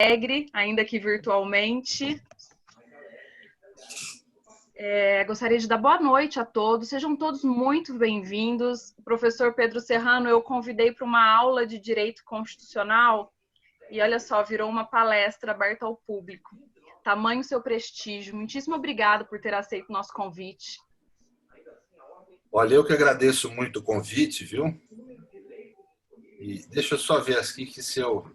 Alegre, ainda que virtualmente. Gostaria de dar boa noite a todos, sejam todos muito bem-vindos. O professor Pedro Serrano eu convidei para uma aula de Direito Constitucional e olha só, virou uma palestra aberta ao público. Tamanho seu prestígio, muitíssimo obrigado por ter aceito o nosso convite. Olha, eu que agradeço muito o convite, viu? E deixa eu só ver aqui que se eu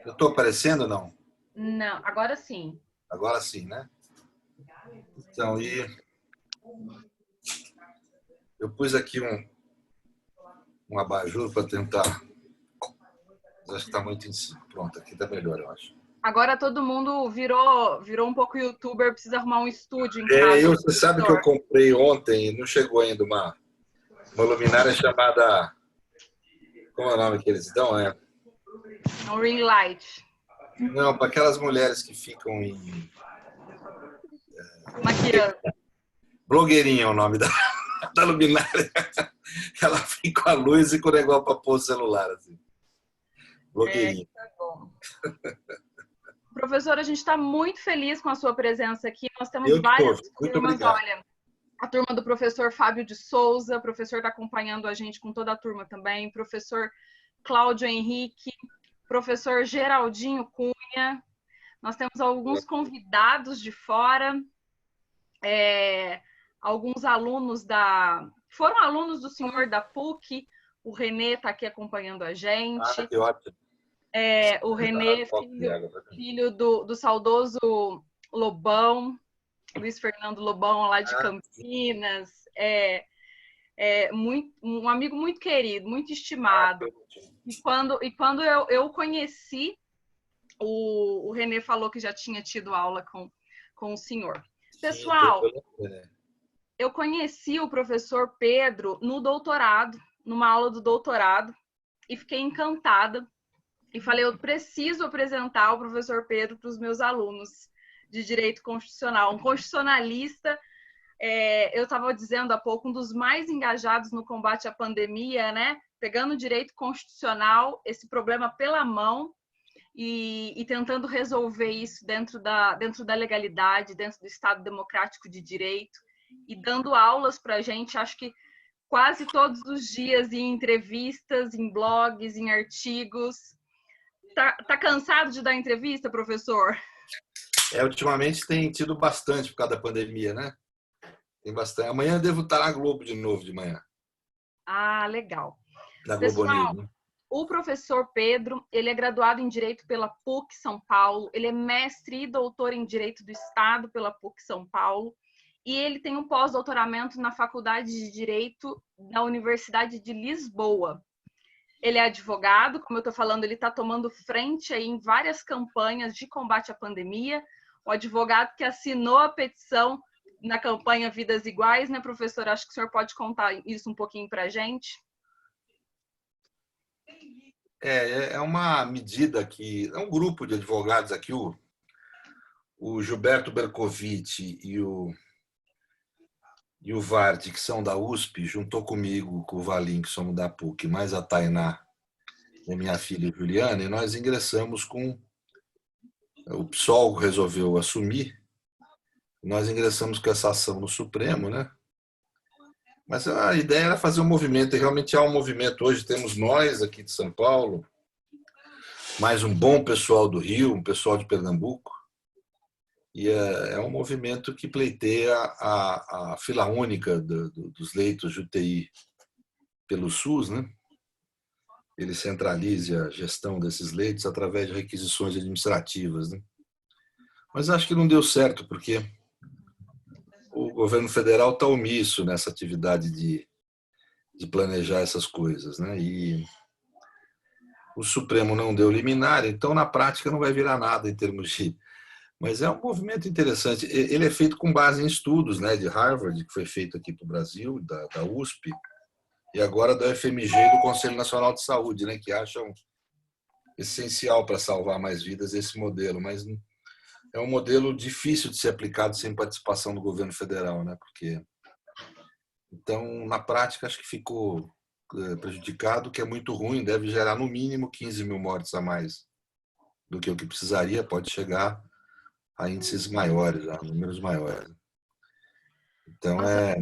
estou aparecendo ou não? Não, agora sim. Agora sim, né? Então, eu pus aqui um abajur para tentar. Mas acho que está muito em cima. Pronto, aqui está melhor, eu acho. Agora todo mundo virou um pouco youtuber, precisa arrumar um estúdio em casa. Você sabe que eu comprei ontem e não chegou ainda uma luminária chamada... Como é o nome que eles dão? Um ring light. Não, para aquelas mulheres que ficam em... Maquiando. Blogueirinha é o nome da luminária. Ela fica com a luz e com o negócio para pôr o celular. Assim. Blogueirinha. Tá bom. Professor, a gente está muito feliz com a sua presença aqui. Nós temos várias turmas. Olha, a turma do professor Fábio de Souza, o professor está acompanhando a gente com toda a turma também, professor Cláudio Henrique, professor Geraldinho Cunha. Nós temos alguns convidados de fora, alguns alunos foram alunos do senhor da PUC, o Renê está aqui acompanhando a gente. Que ótimo. O Renê, filho do saudoso Lobão, Luiz Fernando Lobão, lá de Campinas. Um amigo muito querido, muito estimado. E quando eu conheci, o Renê falou que já tinha tido aula com o senhor. Pessoal, eu conheci o professor Pedro no doutorado, numa aula do doutorado, e fiquei encantada. E falei, eu preciso apresentar o professor Pedro para os meus alunos de Direito Constitucional. Um constitucionalista, eu estava dizendo há pouco, um dos mais engajados no combate à pandemia, né? Pegando o direito constitucional, esse problema pela mão, e tentando resolver isso dentro da legalidade, dentro do Estado Democrático de Direito, e dando aulas para a gente, acho que quase todos os dias, em entrevistas, em blogs, em artigos. Tá cansado de dar entrevista, professor? Ultimamente tem tido bastante por causa da pandemia, né? Tem bastante. Amanhã eu devo estar na Globo de novo de manhã. Ah, legal. Na Globo News, né? O professor Pedro, ele é graduado em Direito pela PUC São Paulo, ele é mestre e doutor em Direito do Estado pela PUC São Paulo, e ele tem um pós-doutoramento na Faculdade de Direito da Universidade de Lisboa. Ele é advogado, como eu estou falando, ele está tomando frente aí em várias campanhas de combate à pandemia. O advogado que assinou a petição na campanha Vidas Iguais, né, professor? Acho que o senhor pode contar isso um pouquinho para a gente. É uma medida que... É um grupo de advogados aqui, o Gilberto Bercovitch e o Vard, que são da USP, juntou comigo, com o Valim, que somos da PUC, mais a Tainá, e minha filha Juliana, e nós ingressamos com... O PSOL resolveu assumir, nós ingressamos com essa ação no Supremo, né? Mas a ideia era fazer um movimento, e realmente há um movimento. Hoje temos nós aqui de São Paulo, mais um bom pessoal do Rio, um pessoal de Pernambuco, e é um movimento que pleiteia a fila única dos leitos de UTI pelo SUS, né? Ele centralize a gestão desses leitos através de requisições administrativas, né? Mas acho que não deu certo, porque o governo federal está omisso nessa atividade de planejar essas coisas, né? E o Supremo não deu liminar, então na prática não vai virar nada em termos de... Mas é um movimento interessante. Ele é feito com base em estudos, né, de Harvard, que foi feito aqui para o Brasil, da USP, e agora da FMG e do Conselho Nacional de Saúde, né, que acham essencial para salvar mais vidas esse modelo, mas é um modelo difícil de ser aplicado sem participação do governo federal, né, porque... Então, na prática, acho que ficou prejudicado, que é muito ruim, deve gerar no mínimo 15 mil mortes a mais do que o que precisaria, pode chegar a índices maiores, a números maiores. Então, Nossa,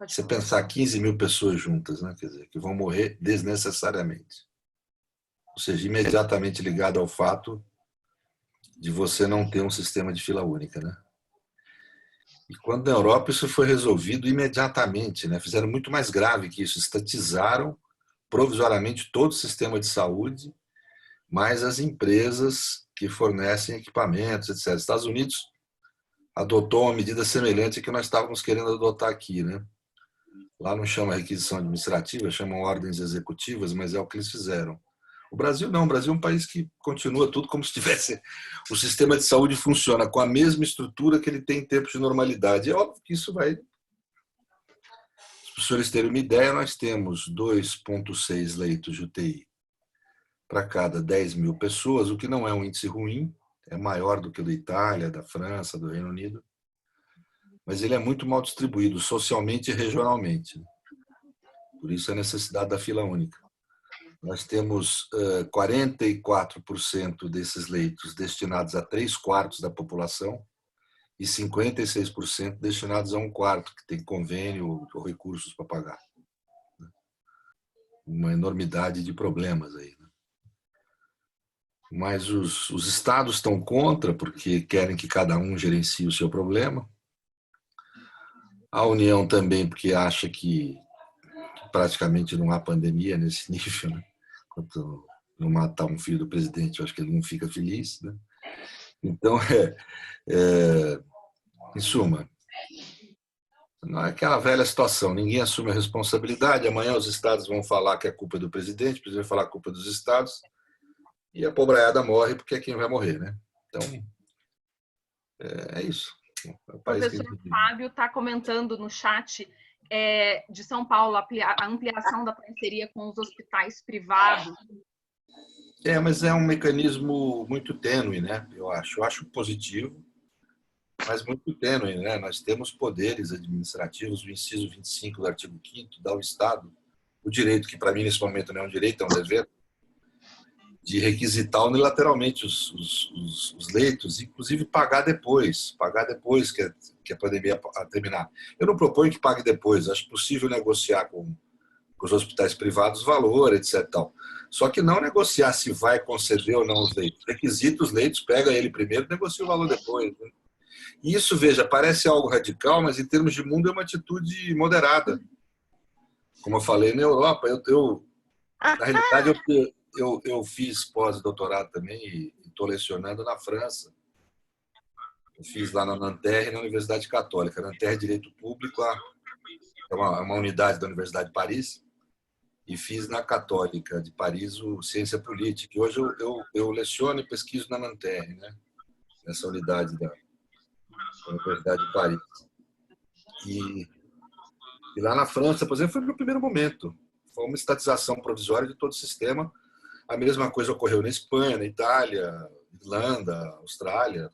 você pensar 15 mil pessoas juntas, né? Quer dizer, que vão morrer desnecessariamente. Ou seja, imediatamente ligado ao fato de você não ter um sistema de fila única, né? E quando na Europa isso foi resolvido imediatamente, né? Fizeram muito mais grave que isso, estatizaram provisoriamente todo o sistema de saúde, mais as empresas que fornecem equipamentos, etc. Estados Unidos adotou uma medida semelhante que nós estávamos querendo adotar aqui, né? Lá não chama requisição administrativa, chamam ordens executivas, mas é o que eles fizeram. O Brasil não, o Brasil é um país que continua tudo como se tivesse. O sistema de saúde funciona com a mesma estrutura que ele tem em tempos de normalidade. É óbvio que isso vai. Para os senhores terem uma ideia, nós temos 2,6 leitos de UTI para cada 10 mil pessoas, o que não é um índice ruim, é maior do que o da Itália, da França, do Reino Unido, mas ele é muito mal distribuído socialmente e regionalmente. Por isso a necessidade da fila única. Nós temos 44% desses leitos destinados a 3/4 da população e 56% destinados a 1/4, que tem convênio ou recursos para pagar. Uma enormidade de problemas aí. Mas os estados estão contra, porque querem que cada um gerencie o seu problema. A União também, porque acha que praticamente não há pandemia nesse nível, né? Enquanto não matar um filho do presidente, eu acho que ele não fica feliz, né? Então, em suma, não é aquela velha situação, ninguém assume a responsabilidade, amanhã os estados vão falar que é culpa do presidente, o presidente vai falar que é culpa dos estados, e a pobraiada morre porque é quem vai morrer, né? Então, é isso. É o o país que a professor gente vive. Fábio está comentando no chat de São Paulo a ampliação da parceria com os hospitais privados. Mas é um mecanismo muito tênue, né? Eu acho positivo, mas muito tênue, né? Nós temos poderes administrativos, o inciso 25 do artigo 5º dá ao Estado o direito, que para mim nesse momento não é um direito, é um dever, de requisitar unilateralmente os leitos, inclusive pagar depois que a pandemia terminar. Eu não proponho que pague depois, acho possível negociar com os hospitais privados valor, etc. Tal. Só que não negociar se vai conceder ou não os leitos. Requisita os leitos, pega ele primeiro, negocia o valor depois. Né? E isso, veja, parece algo radical, mas em termos de mundo é uma atitude moderada. Como eu falei, na Europa, na realidade, eu fiz pós-doutorado também e estou lecionando na França. Eu fiz lá na Nanterre, na Universidade Católica. A Nanterre é Direito Público, é uma unidade da Universidade de Paris, e fiz na Católica de Paris o Ciência Política. E hoje eu leciono e pesquiso na Nanterre, né? Nessa unidade da Universidade de Paris. E lá na França, por exemplo, foi o meu primeiro momento. Foi uma estatização provisória de todo o sistema. A mesma coisa ocorreu na Espanha, na Itália, Irlanda, Austrália.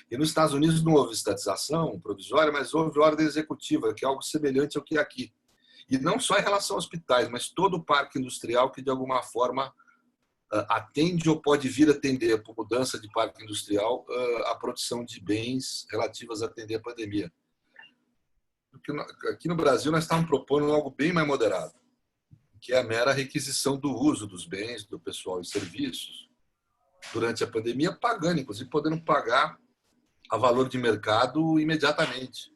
E nos Estados Unidos não houve estatização provisória, mas houve ordem executiva, que é algo semelhante ao que é aqui. E não só em relação a hospitais, mas todo o parque industrial que, de alguma forma, atende ou pode vir a atender, por mudança de parque industrial, a produção de bens relativos a atender a pandemia. Porque aqui no Brasil nós estamos propondo algo bem mais moderado, que é a mera requisição do uso dos bens, do pessoal e serviços, durante a pandemia, pagando, inclusive podendo pagar a valor de mercado imediatamente.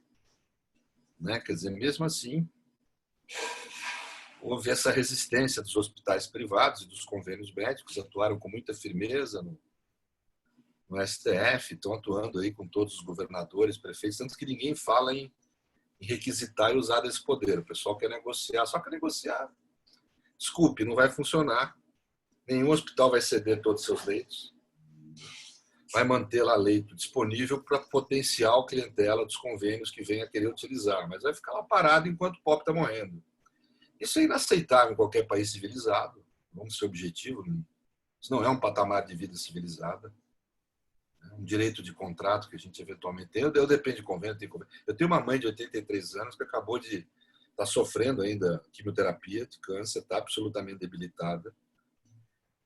Né? Quer dizer, mesmo assim, houve essa resistência dos hospitais privados e dos convênios médicos, atuaram com muita firmeza no STF, estão atuando aí com todos os governadores, prefeitos, tanto que ninguém fala em requisitar e usar desse poder. O pessoal quer negociar, só que negociar, desculpe, não vai funcionar. Nenhum hospital vai ceder todos os seus leitos, vai manter lá leito disponível para potencial clientela dos convênios que venha querer utilizar, mas vai ficar lá parado enquanto o pobre está morrendo. Isso é inaceitável em qualquer país civilizado, vamos ser objetivos. Isso não é um patamar de vida civilizada. É um direito de contrato que a gente eventualmente tem. Eu dependo de convênio, eu tenho uma mãe de 83 anos que acabou de estar sofrendo ainda quimioterapia de câncer, está absolutamente debilitada.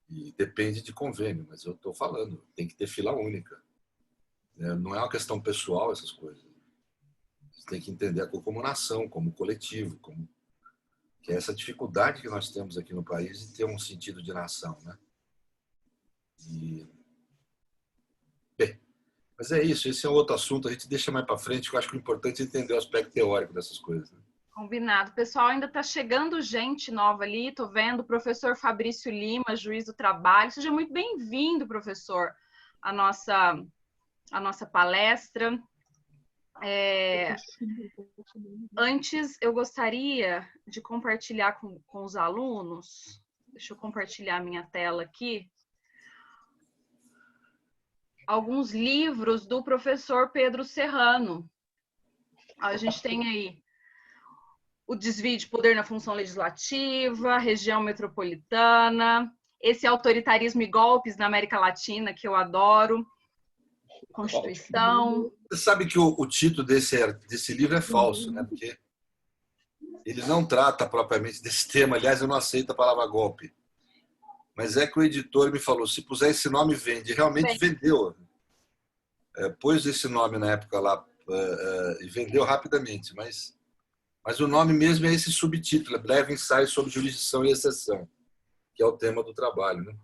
E depende de convênio, mas eu estou falando, tem que ter fila única. Não é uma questão pessoal essas coisas. Você tem que entender a coisa como nação, como coletivo, que é essa dificuldade que nós temos aqui no país de ter um sentido de nação, né? E, bem, mas é isso, esse é outro assunto, a gente deixa mais para frente, que eu acho que o importante é entender o aspecto teórico dessas coisas. Né? Combinado. Pessoal, ainda está chegando gente nova ali, estou vendo o professor Fabrício Lima, juiz do trabalho. Seja muito bem-vindo, professor, à nossa palestra. Antes, eu gostaria de compartilhar com os alunos, deixa eu compartilhar minha tela aqui, alguns livros do professor Pedro Serrano. A gente tem aí o Desvio de Poder na Função Legislativa, Região Metropolitana, esse Autoritarismo e Golpes na América Latina, que eu adoro, Constituição. Você sabe que o título desse livro é falso, né? Porque ele não trata propriamente desse tema. Aliás, eu não aceito a palavra golpe. Mas é que o editor me falou, se puser esse nome, vende. Realmente vendeu. Pôs esse nome na época lá e vendeu rapidamente. Mas o nome mesmo é esse subtítulo, Breve Ensaio sobre Jurisdição e Exceção, que é o tema do trabalho, né?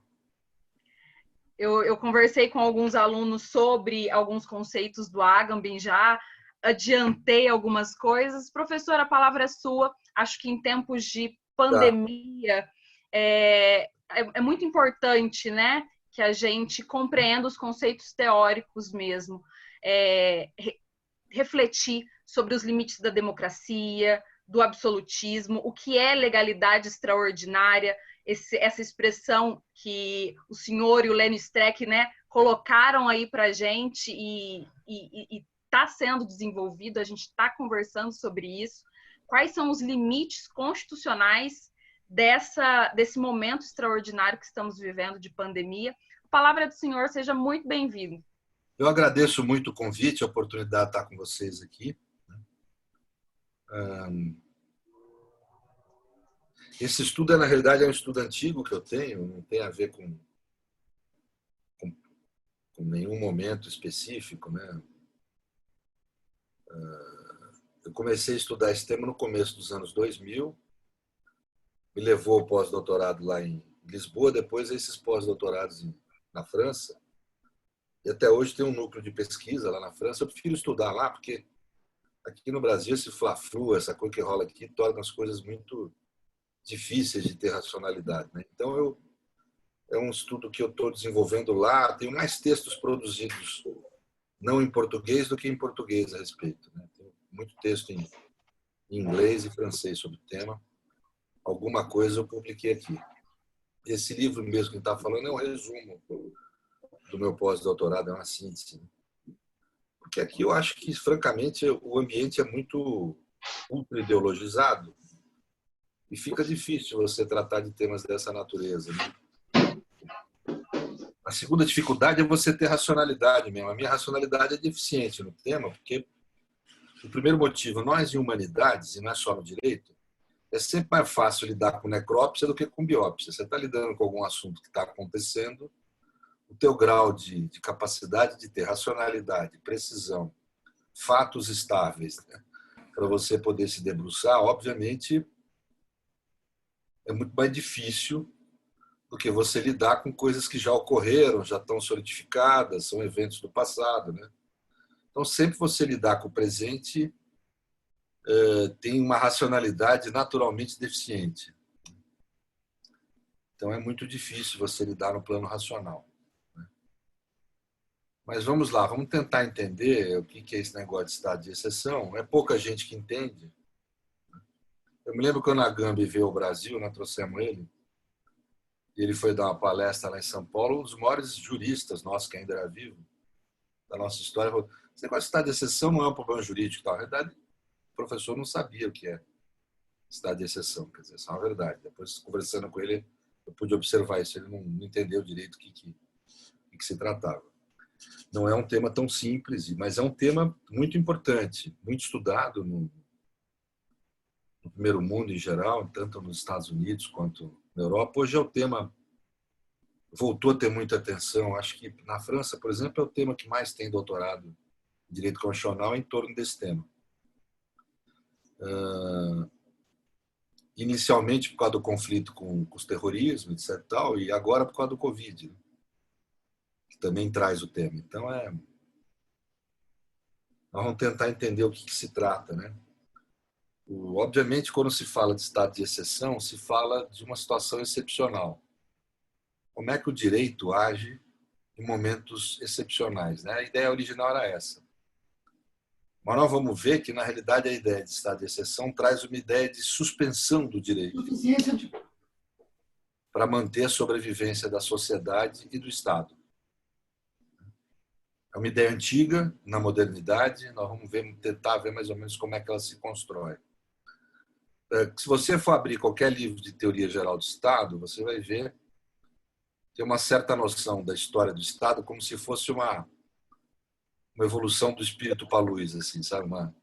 Eu conversei com alguns alunos sobre alguns conceitos do Agamben, já adiantei algumas coisas. Professora, a palavra é sua. Acho que em tempos de pandemia é muito importante, né, que a gente compreenda os conceitos teóricos mesmo, refletir sobre os limites da democracia, do absolutismo, o que é legalidade extraordinária, essa expressão que o senhor e o Lênio Streck, né, colocaram aí para a gente e está sendo desenvolvido, a gente está conversando sobre isso. Quais são os limites constitucionais desse momento extraordinário que estamos vivendo de pandemia? A palavra do senhor, seja muito bem-vindo. Eu agradeço muito o convite, a oportunidade de estar com vocês aqui. Esse estudo, na realidade, é um estudo antigo que eu tenho, não tem a ver com nenhum momento específico, né? Eu comecei a estudar esse tema no começo dos anos 2000, me levou ao pós-doutorado lá em Lisboa, depois esses pós-doutorados na França, e até hoje tem um núcleo de pesquisa lá na França. Eu prefiro estudar lá, porque aqui no Brasil esse fla-flu, essa coisa que rola aqui, torna as coisas muito difíceis de ter racionalidade, né? Então, é um estudo que eu estou desenvolvendo lá. Tenho mais textos produzidos não em português do que em português a respeito, né? Tem muito texto em inglês e francês sobre o tema. Alguma coisa eu publiquei aqui. Esse livro mesmo que está falando é um resumo do meu pós-doutorado, é uma síntese. Porque aqui eu acho que, francamente, o ambiente é muito ultra-ideologizado e fica difícil você tratar de temas dessa natureza, né? A segunda dificuldade é você ter racionalidade mesmo. A minha racionalidade é deficiente no tema, porque o primeiro motivo, nós em humanidades, e não é só no direito, é sempre mais fácil lidar com necrópsia do que com biópsia. Você está lidando com algum assunto que está acontecendo, o teu grau de capacidade de ter racionalidade, precisão, fatos estáveis, né, para você poder se debruçar, obviamente, é muito mais difícil do que você lidar com coisas que já ocorreram, já estão solidificadas, são eventos do passado, né? Então, sempre você lidar com o presente tem uma racionalidade naturalmente deficiente. Então, é muito difícil você lidar no plano racional. Mas vamos lá, vamos tentar entender o que é esse negócio de estado de exceção. É pouca gente que entende. Eu me lembro quando a Agamben veio ao Brasil, nós trouxemos ele, e ele foi dar uma palestra lá em São Paulo, um dos maiores juristas nossos, que ainda era vivo, da nossa história, falou: esse negócio de estado de exceção não é um problema jurídico. Na verdade, o professor não sabia o que é estado de exceção, quer dizer, isso é uma verdade. Depois, conversando com ele, eu pude observar isso, ele não entendeu direito o que se tratava. Não é um tema tão simples, mas é um tema muito importante, muito estudado no primeiro mundo em geral, tanto nos Estados Unidos quanto na Europa. Hoje é o tema voltou a ter muita atenção. Acho que na França, por exemplo, é o tema que mais tem doutorado em direito constitucional em torno desse tema. Inicialmente por causa do conflito com os terrorismos, etc. Tal, e agora por causa do Covid, né? Que também traz o tema. Então, nós vamos tentar entender o que se trata, né? Obviamente, quando se fala de estado de exceção, se fala de uma situação excepcional. Como é que o direito age em momentos excepcionais, né? A ideia original era essa. Mas nós vamos ver que, na realidade, a ideia de estado de exceção traz uma ideia de suspensão do direito para manter a sobrevivência da sociedade e do Estado. É uma ideia antiga, na modernidade, nós vamos tentar ver mais ou menos como é que ela se constrói. Se você for abrir qualquer livro de teoria geral do Estado, você vai ver ter uma certa noção da história do Estado como se fosse uma evolução do espírito para a luz, assim, sabe? Uma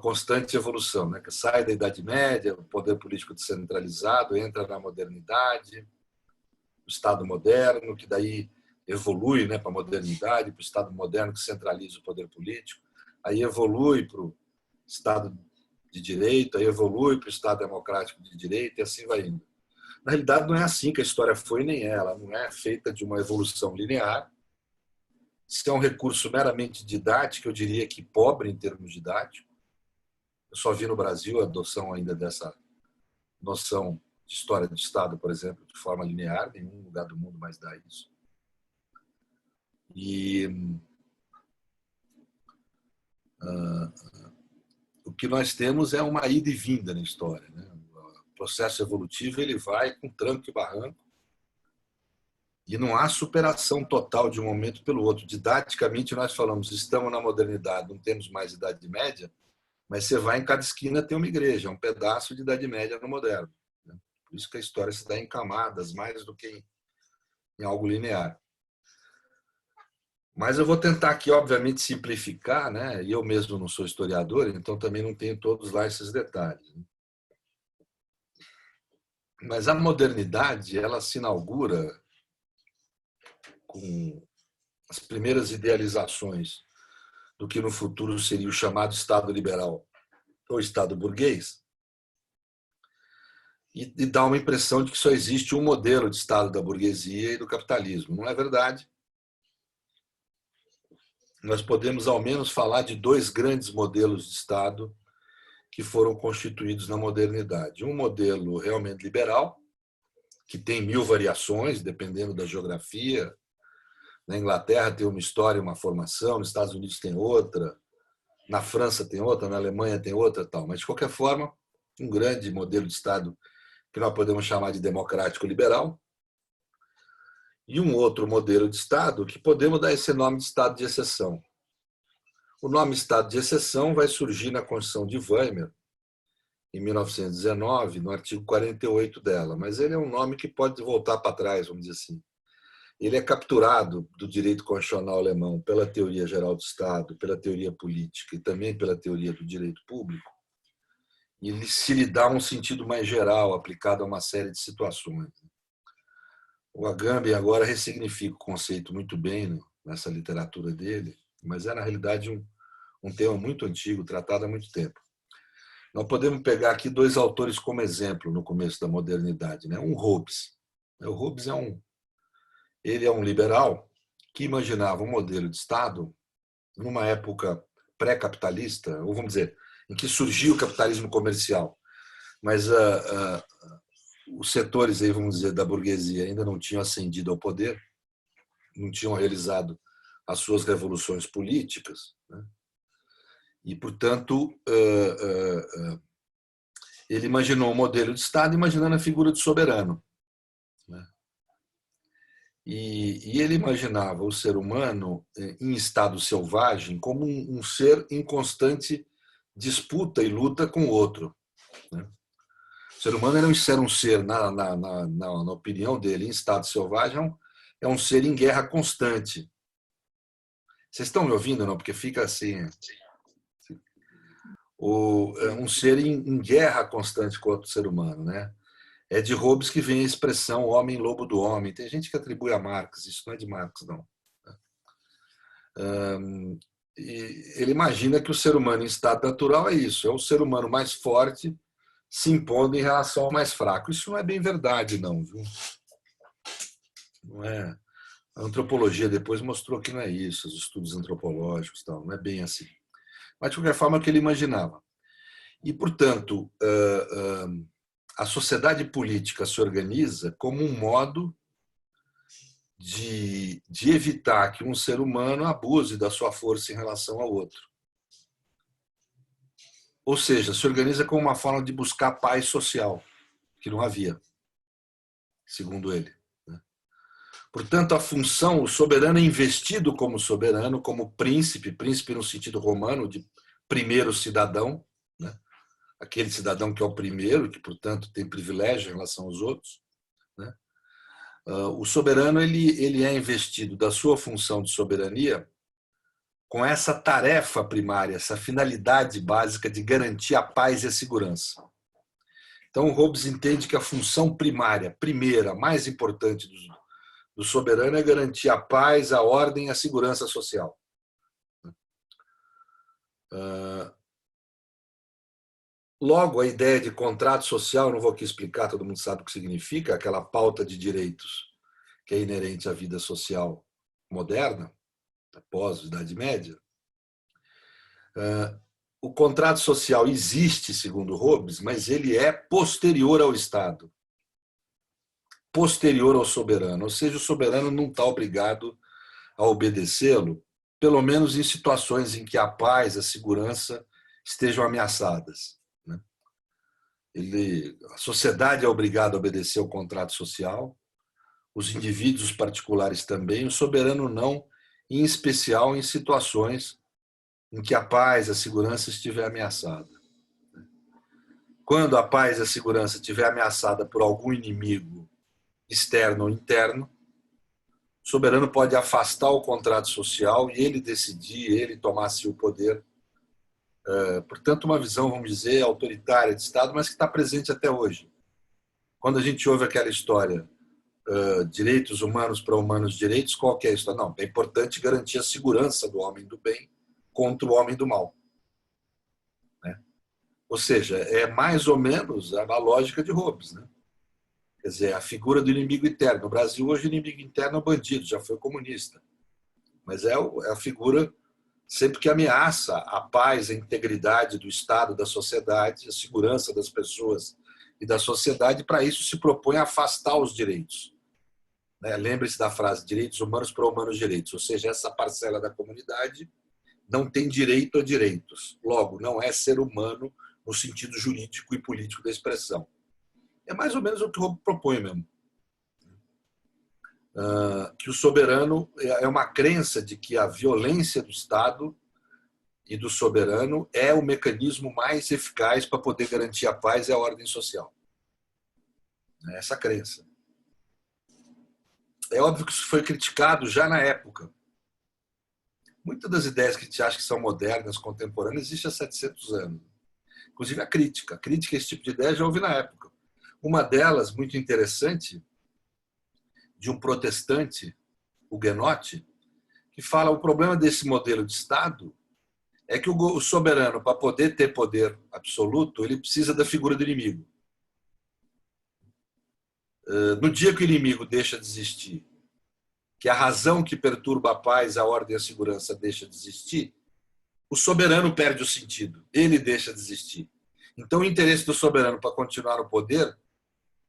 constante evolução, né? Que sai da Idade Média, o poder político descentralizado, entra na modernidade, o Estado moderno, que daí evolui, né, para a modernidade, para o Estado moderno que centraliza o poder político, aí evolui para o Estado de direito, aí evolui para o Estado democrático de direito, e assim vai indo. Na realidade, não é assim que a história foi, nem ela não é feita de uma evolução linear. Isso é um recurso meramente didático, eu diria que pobre em termos didáticos. Eu só vi no Brasil a adoção ainda dessa noção de história do Estado, por exemplo, de forma linear, nenhum lugar do mundo mais dá isso. E o que nós temos é uma ida e vinda na história, né? O processo evolutivo ele vai com tranco e barranco e não há superação total de um momento pelo outro. Didaticamente nós falamos, estamos na modernidade, não temos mais Idade Média, mas você vai em cada esquina tem uma igreja, um pedaço de Idade Média no moderno. Né? Por isso que a história se dá em camadas, mais do que em algo linear. Mas eu vou tentar aqui, obviamente, simplificar, né? E eu mesmo não sou historiador, então também não tenho todos lá esses detalhes. Mas a modernidade, ela se inaugura com as primeiras idealizações do que no futuro seria o chamado Estado liberal ou Estado burguês, e dá uma impressão de que só existe um modelo de Estado da burguesia e do capitalismo. Não é verdade. Nós podemos, ao menos, falar de dois grandes modelos de Estado que foram constituídos na modernidade. Um modelo realmente liberal, que tem 1000 variações, dependendo da geografia. Na Inglaterra tem uma história, uma formação, nos Estados Unidos tem outra, na França tem outra, na Alemanha tem outra, tal. Mas, de qualquer forma, um grande modelo de Estado que nós podemos chamar de democrático-liberal, e um outro modelo de Estado que podemos dar esse nome de Estado de exceção. O nome Estado de exceção vai surgir na Constituição de Weimar, em 1919, no artigo 48 dela, mas ele é um nome que pode voltar para trás, vamos dizer assim. Ele é capturado do direito constitucional alemão pela teoria geral do Estado, pela teoria política e também pela teoria do direito público, e ele se lhe dá um sentido mais geral, aplicado a uma série de situações. O Agamben agora ressignifica o conceito muito bem nessa literatura dele, mas é, na realidade, um tema muito antigo, tratado há muito tempo. Nós podemos pegar aqui dois autores como exemplo no começo da modernidade. Né? Um Hobbes. O Hobbes ele é um liberal que imaginava um modelo de Estado numa época pré-capitalista, ou vamos dizer, em que surgiu o capitalismo comercial, mas os setores aí, vamos dizer, da burguesia ainda não tinham ascendido ao poder, não tinham realizado as suas revoluções políticas, né? E, portanto, ele imaginou um modelo de Estado imaginando a figura do soberano, né? E ele imaginava o ser humano em estado selvagem como um ser em constante disputa e luta com o outro, né? O ser humano era um ser, na opinião dele, em estado selvagem, é um ser em guerra constante. Vocês estão me ouvindo, não? Porque fica assim. Um ser em guerra constante com outro ser humano, né? É de Hobbes que vem a expressão homem lobo do homem. Tem gente que atribui a Marx, isso não é de Marx, não. E ele imagina que o ser humano em estado natural é isso, é o ser humano mais forte se impondo em relação ao mais fraco. Isso não é bem verdade, não, viu? Não é. A antropologia depois mostrou que não é isso, os estudos antropológicos e tal, não é bem assim. Mas, de qualquer forma, é o que ele imaginava. E, portanto, a sociedade política se organiza como um modo de evitar que um ser humano abuse da sua força em relação ao outro. Ou seja, se organiza como uma forma de buscar paz social, que não havia, segundo ele. Portanto, a função, o soberano é investido como soberano, como príncipe, príncipe no sentido romano, de primeiro cidadão, né? Aquele cidadão que é o primeiro, que, portanto, tem privilégio em relação aos outros. Né? O soberano ele é investido da sua função de soberania com essa tarefa primária, essa finalidade básica de garantir a paz e a segurança. Então, Hobbes entende que a função primária, primeira, mais importante do soberano é garantir a paz, a ordem e a segurança social. Logo, a ideia de contrato social, não vou aqui explicar, todo mundo sabe o que significa, aquela pauta de direitos que é inerente à vida social moderna, após a Idade Média. O contrato social existe, segundo Hobbes, mas ele é posterior ao Estado, posterior ao soberano, ou seja, o soberano não está obrigado a obedecê-lo, pelo menos em situações em que a paz, a segurança estejam ameaçadas. A sociedade é obrigada a obedecer ao contrato social, os indivíduos particulares também, o soberano não, em especial em situações em que a paz, a segurança estiver ameaçada. Quando a paz e a segurança estiver ameaçada por algum inimigo externo ou interno, o soberano pode afastar o contrato social e ele decidir, ele tomar o poder. Portanto, uma visão, vamos dizer, autoritária de Estado, mas que está presente até hoje. Quando a gente ouve aquela história, direitos humanos para humanos direitos, qual que é isso? Não, é importante garantir a segurança do homem do bem contra o homem do mal. Né? Ou seja, é mais ou menos a lógica de Hobbes. Né? Quer dizer, a figura do inimigo interno. No Brasil, hoje, o inimigo interno é o bandido, já foi comunista. Mas é a figura sempre que ameaça a paz, a integridade do Estado, da sociedade, a segurança das pessoas e da sociedade. Para isso, se propõe a afastar os direitos. Lembre-se da frase, direitos humanos para humanos direitos. Ou seja, essa parcela da comunidade não tem direito a direitos. Logo, não é ser humano no sentido jurídico e político da expressão. É mais ou menos o que o Hobbes propõe mesmo. Que o soberano é uma crença de que a violência do Estado e do soberano é o mecanismo mais eficaz para poder garantir a paz e a ordem social. É essa crença. É óbvio que isso foi criticado já na época. Muitas das ideias que a gente acha que são modernas, contemporâneas, existem há 700 anos. Inclusive a crítica. A crítica a esse tipo de ideia já houve na época. Uma delas, muito interessante, de um protestante, huguenote, que fala que o problema desse modelo de Estado é que o soberano, para poder ter poder absoluto, ele precisa da figura do inimigo. No dia que o inimigo deixa de existir, que a razão que perturba a paz, a ordem e a segurança deixa de existir, o soberano perde o sentido, ele deixa de existir. Então, o interesse do soberano para continuar no poder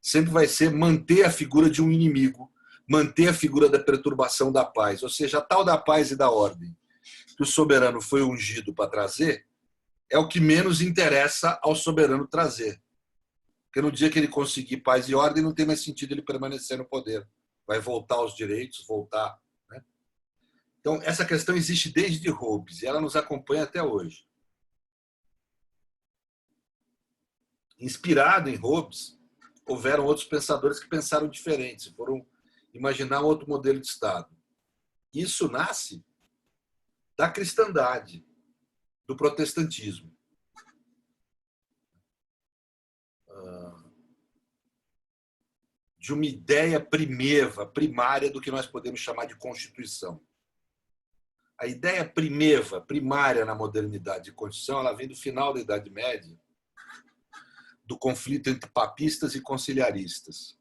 sempre vai ser manter a figura de um inimigo, manter a figura da perturbação da paz, ou seja, a tal da paz e da ordem que o soberano foi ungido para trazer é o que menos interessa ao soberano trazer. Porque no dia que ele conseguir paz e ordem, não tem mais sentido ele permanecer no poder. Vai voltar aos direitos, voltar. Né? Então, essa questão existe desde Hobbes e ela nos acompanha até hoje. Inspirado em Hobbes, houveram outros pensadores que pensaram diferentes, foram imaginar outro modelo de Estado. Isso nasce da cristandade, do protestantismo. de uma ideia primária do que nós podemos chamar de Constituição. A ideia primária na modernidade de Constituição, ela vem do final da Idade Média, do conflito entre papistas e conciliaristas.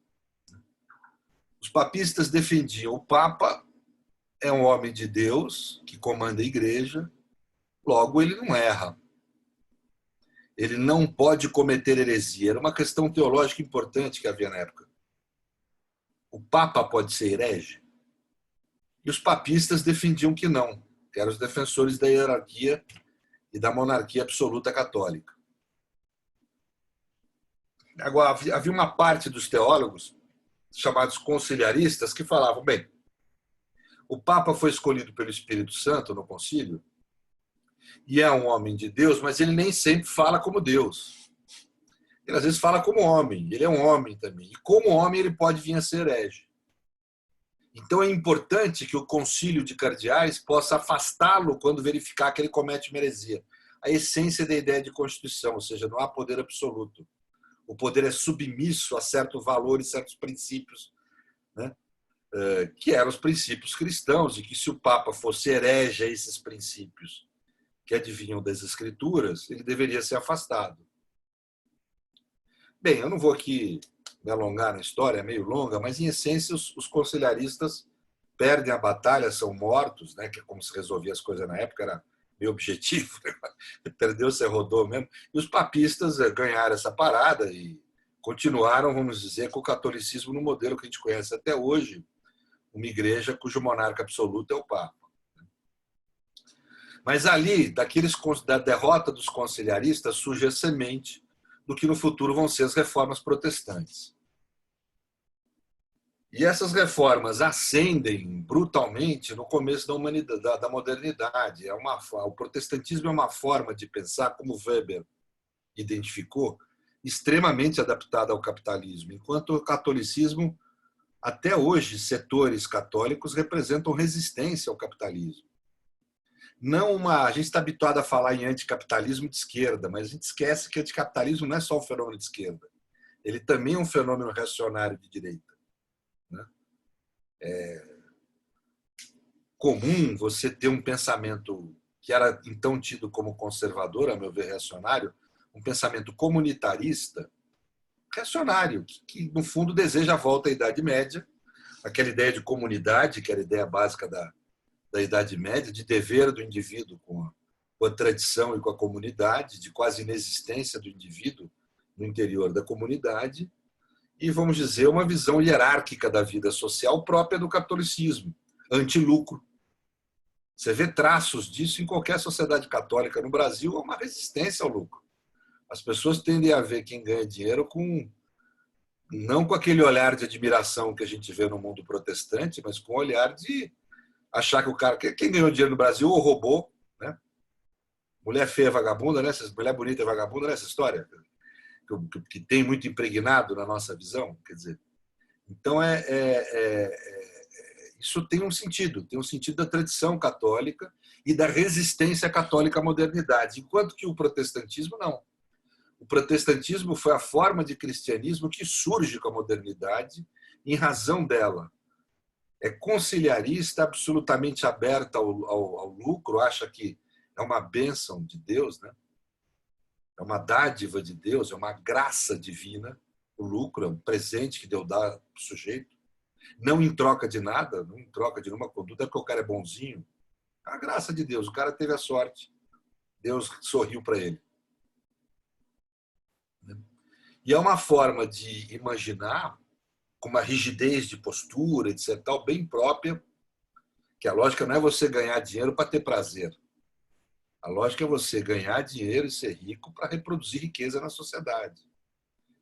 Os papistas defendiam o Papa é um homem de Deus que comanda a igreja, logo ele não erra. Ele não pode cometer heresia. Era uma questão teológica importante que havia na época. O Papa pode ser herege? E os papistas defendiam que não, que eram os defensores da hierarquia e da monarquia absoluta católica. Agora, havia uma parte dos teólogos, chamados conciliaristas, que falavam, bem, o Papa foi escolhido pelo Espírito Santo no concílio e é um homem de Deus, mas ele nem sempre fala como Deus. Ele às vezes fala como homem, ele é um homem também. E como homem ele pode vir a ser herege. Então é importante que o concílio de cardeais possa afastá-lo quando verificar que ele comete uma heresia. A essência da ideia de Constituição, ou seja, não há poder absoluto. O poder é submisso a certos valores, certos princípios, né? Que eram os princípios cristãos, e que se o Papa fosse herege a esses princípios que adivinham das Escrituras, ele deveria ser afastado. Bem, eu não vou aqui me alongar na história, é meio longa, mas em essência os conciliaristas perdem a batalha, são mortos, né? Que é como se resolvia as coisas na época, era meio objetivo, né? Perdeu, você rodou mesmo. E os papistas ganharam essa parada e continuaram, vamos dizer, com o catolicismo no modelo que a gente conhece até hoje, uma igreja cujo monarca absoluto é o Papa. Mas ali, da derrota dos conciliaristas, surge a semente do que no futuro vão ser as reformas protestantes. E essas reformas ascendem brutalmente no começo da modernidade. O protestantismo é uma forma de pensar, como Weber identificou, extremamente adaptada ao capitalismo, enquanto o catolicismo, até hoje, setores católicos representam resistência ao capitalismo. A gente está habituado a falar em anticapitalismo de esquerda, mas a gente esquece que anticapitalismo não é só um fenômeno de esquerda. Ele também é um fenômeno reacionário de direita. Né? É comum você ter um pensamento que era então tido como conservador, a meu ver reacionário, um pensamento comunitarista, reacionário, que no fundo deseja a volta à Idade Média, aquela ideia de comunidade, que era a ideia básica da Idade Média, de dever do indivíduo com a tradição e com a comunidade, de quase inexistência do indivíduo no interior da comunidade, e, vamos dizer, uma visão hierárquica da vida social própria do catolicismo, anti-lucro. Você vê traços disso em qualquer sociedade católica. No Brasil, há uma resistência ao lucro. As pessoas tendem a ver quem ganha dinheiro não com aquele olhar de admiração que a gente vê no mundo protestante, mas com o olhar de achar que o cara... Quem ganhou dinheiro no Brasil ou roubou, né? Mulher feia é vagabunda, né? Mulher bonita é vagabunda, né? Essa história que tem muito impregnado na nossa visão, quer dizer. Então, isso tem um sentido da tradição católica e da resistência católica à modernidade, enquanto que o protestantismo não. O protestantismo foi a forma de cristianismo que surge com a modernidade em razão dela. É conciliarista, absolutamente aberta ao lucro, acha que é uma bênção de Deus, né? É uma dádiva de Deus, é uma graça divina. O lucro é um presente que Deus dá para o sujeito. Não em troca de nada, não em troca de nenhuma conduta, é porque o cara é bonzinho. É a graça de Deus, o cara teve a sorte. Deus sorriu para ele. E é uma forma de imaginar, com uma rigidez de postura, etc., tal, bem própria, que a lógica não é você ganhar dinheiro para ter prazer. A lógica é você ganhar dinheiro e ser rico para reproduzir riqueza na sociedade.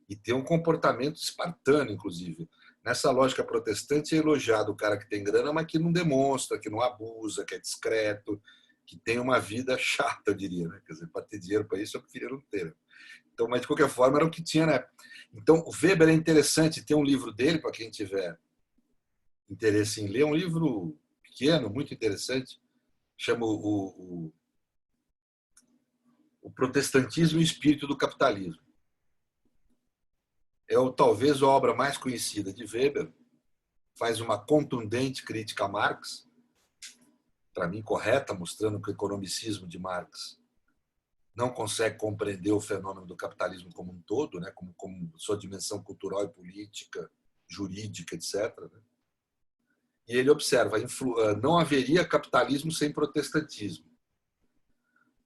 E ter um comportamento espartano, inclusive. Nessa lógica protestante é elogiado o cara que tem grana, mas que não demonstra, que não abusa, que é discreto, que tem uma vida chata, eu diria. Né? Quer dizer, para ter dinheiro para isso, eu preferia não ter. Então, mas de qualquer forma, era o que tinha na época. Então, o Weber é interessante, tem um livro dele, para quem tiver interesse em ler, um livro pequeno, muito interessante, chama o Protestantismo e o Espírito do Capitalismo. talvez a obra mais conhecida de Weber, faz uma contundente crítica a Marx, para mim correta, mostrando que o economicismo de Marx não consegue compreender o fenômeno do capitalismo como um todo, né, como sua dimensão cultural e política, jurídica, etc. Né? E ele observa, não haveria capitalismo sem protestantismo.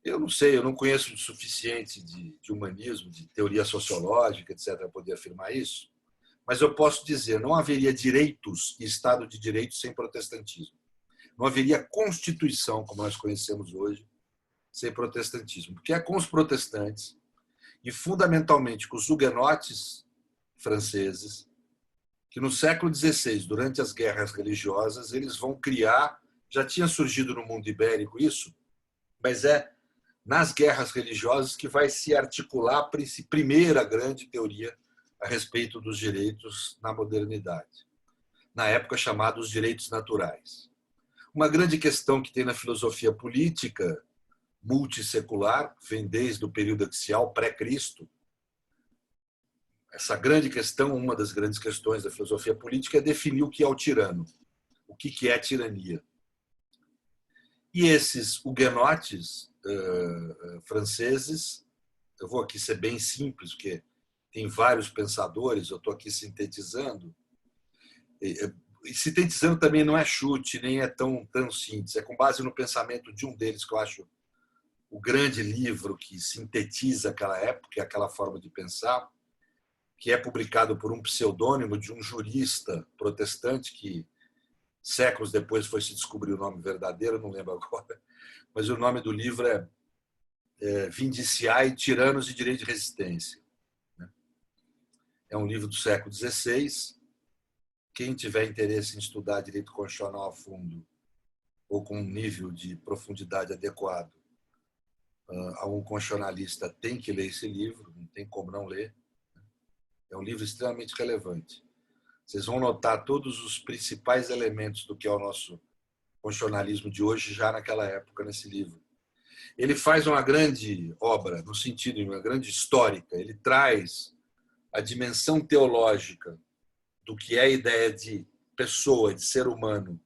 Eu não sei, eu não conheço o suficiente de humanismo, de teoria sociológica, etc., para poder afirmar isso, mas eu posso dizer, não haveria direitos e Estado de Direito sem protestantismo. Não haveria Constituição, como nós conhecemos hoje, sem protestantismo. Porque é com os protestantes, e fundamentalmente com os huguenotes franceses, que no século XVI, durante as guerras religiosas, eles vão criar, já tinha surgido no mundo ibérico isso, mas é nas guerras religiosas que vai se articular a primeira grande teoria a respeito dos direitos na modernidade, na época chamados direitos naturais. Uma grande questão que tem na filosofia política multissecular, vem desde o período axial pré-Cristo. Essa grande questão, uma das grandes questões da filosofia política é definir o que é o tirano, o que é tirania. E esses huguenotes franceses, eu vou aqui ser bem simples, porque tem vários pensadores, eu estou aqui sintetizando, e sintetizando também não é chute, nem é tão síntese, é com base no pensamento de um deles, que eu acho o grande livro que sintetiza aquela época, aquela forma de pensar, que é publicado por um pseudônimo de um jurista protestante que séculos depois foi se descobrir o nome verdadeiro, não lembro agora, mas o nome do livro é Vindiciae, Tiranos e Direito de Resistência. É um livro do século XVI. Quem tiver interesse em estudar direito constitucional a fundo ou com um nível de profundidade adequado a um constitucionalista tem que ler esse livro, não tem como não ler. É um livro extremamente relevante. Vocês vão notar todos os principais elementos do que é o nosso constitucionalismo de hoje já naquela época, nesse livro. Ele faz uma grande obra, no sentido de uma grande histórica. Ele traz a dimensão teológica do que é a ideia de pessoa, de ser humano,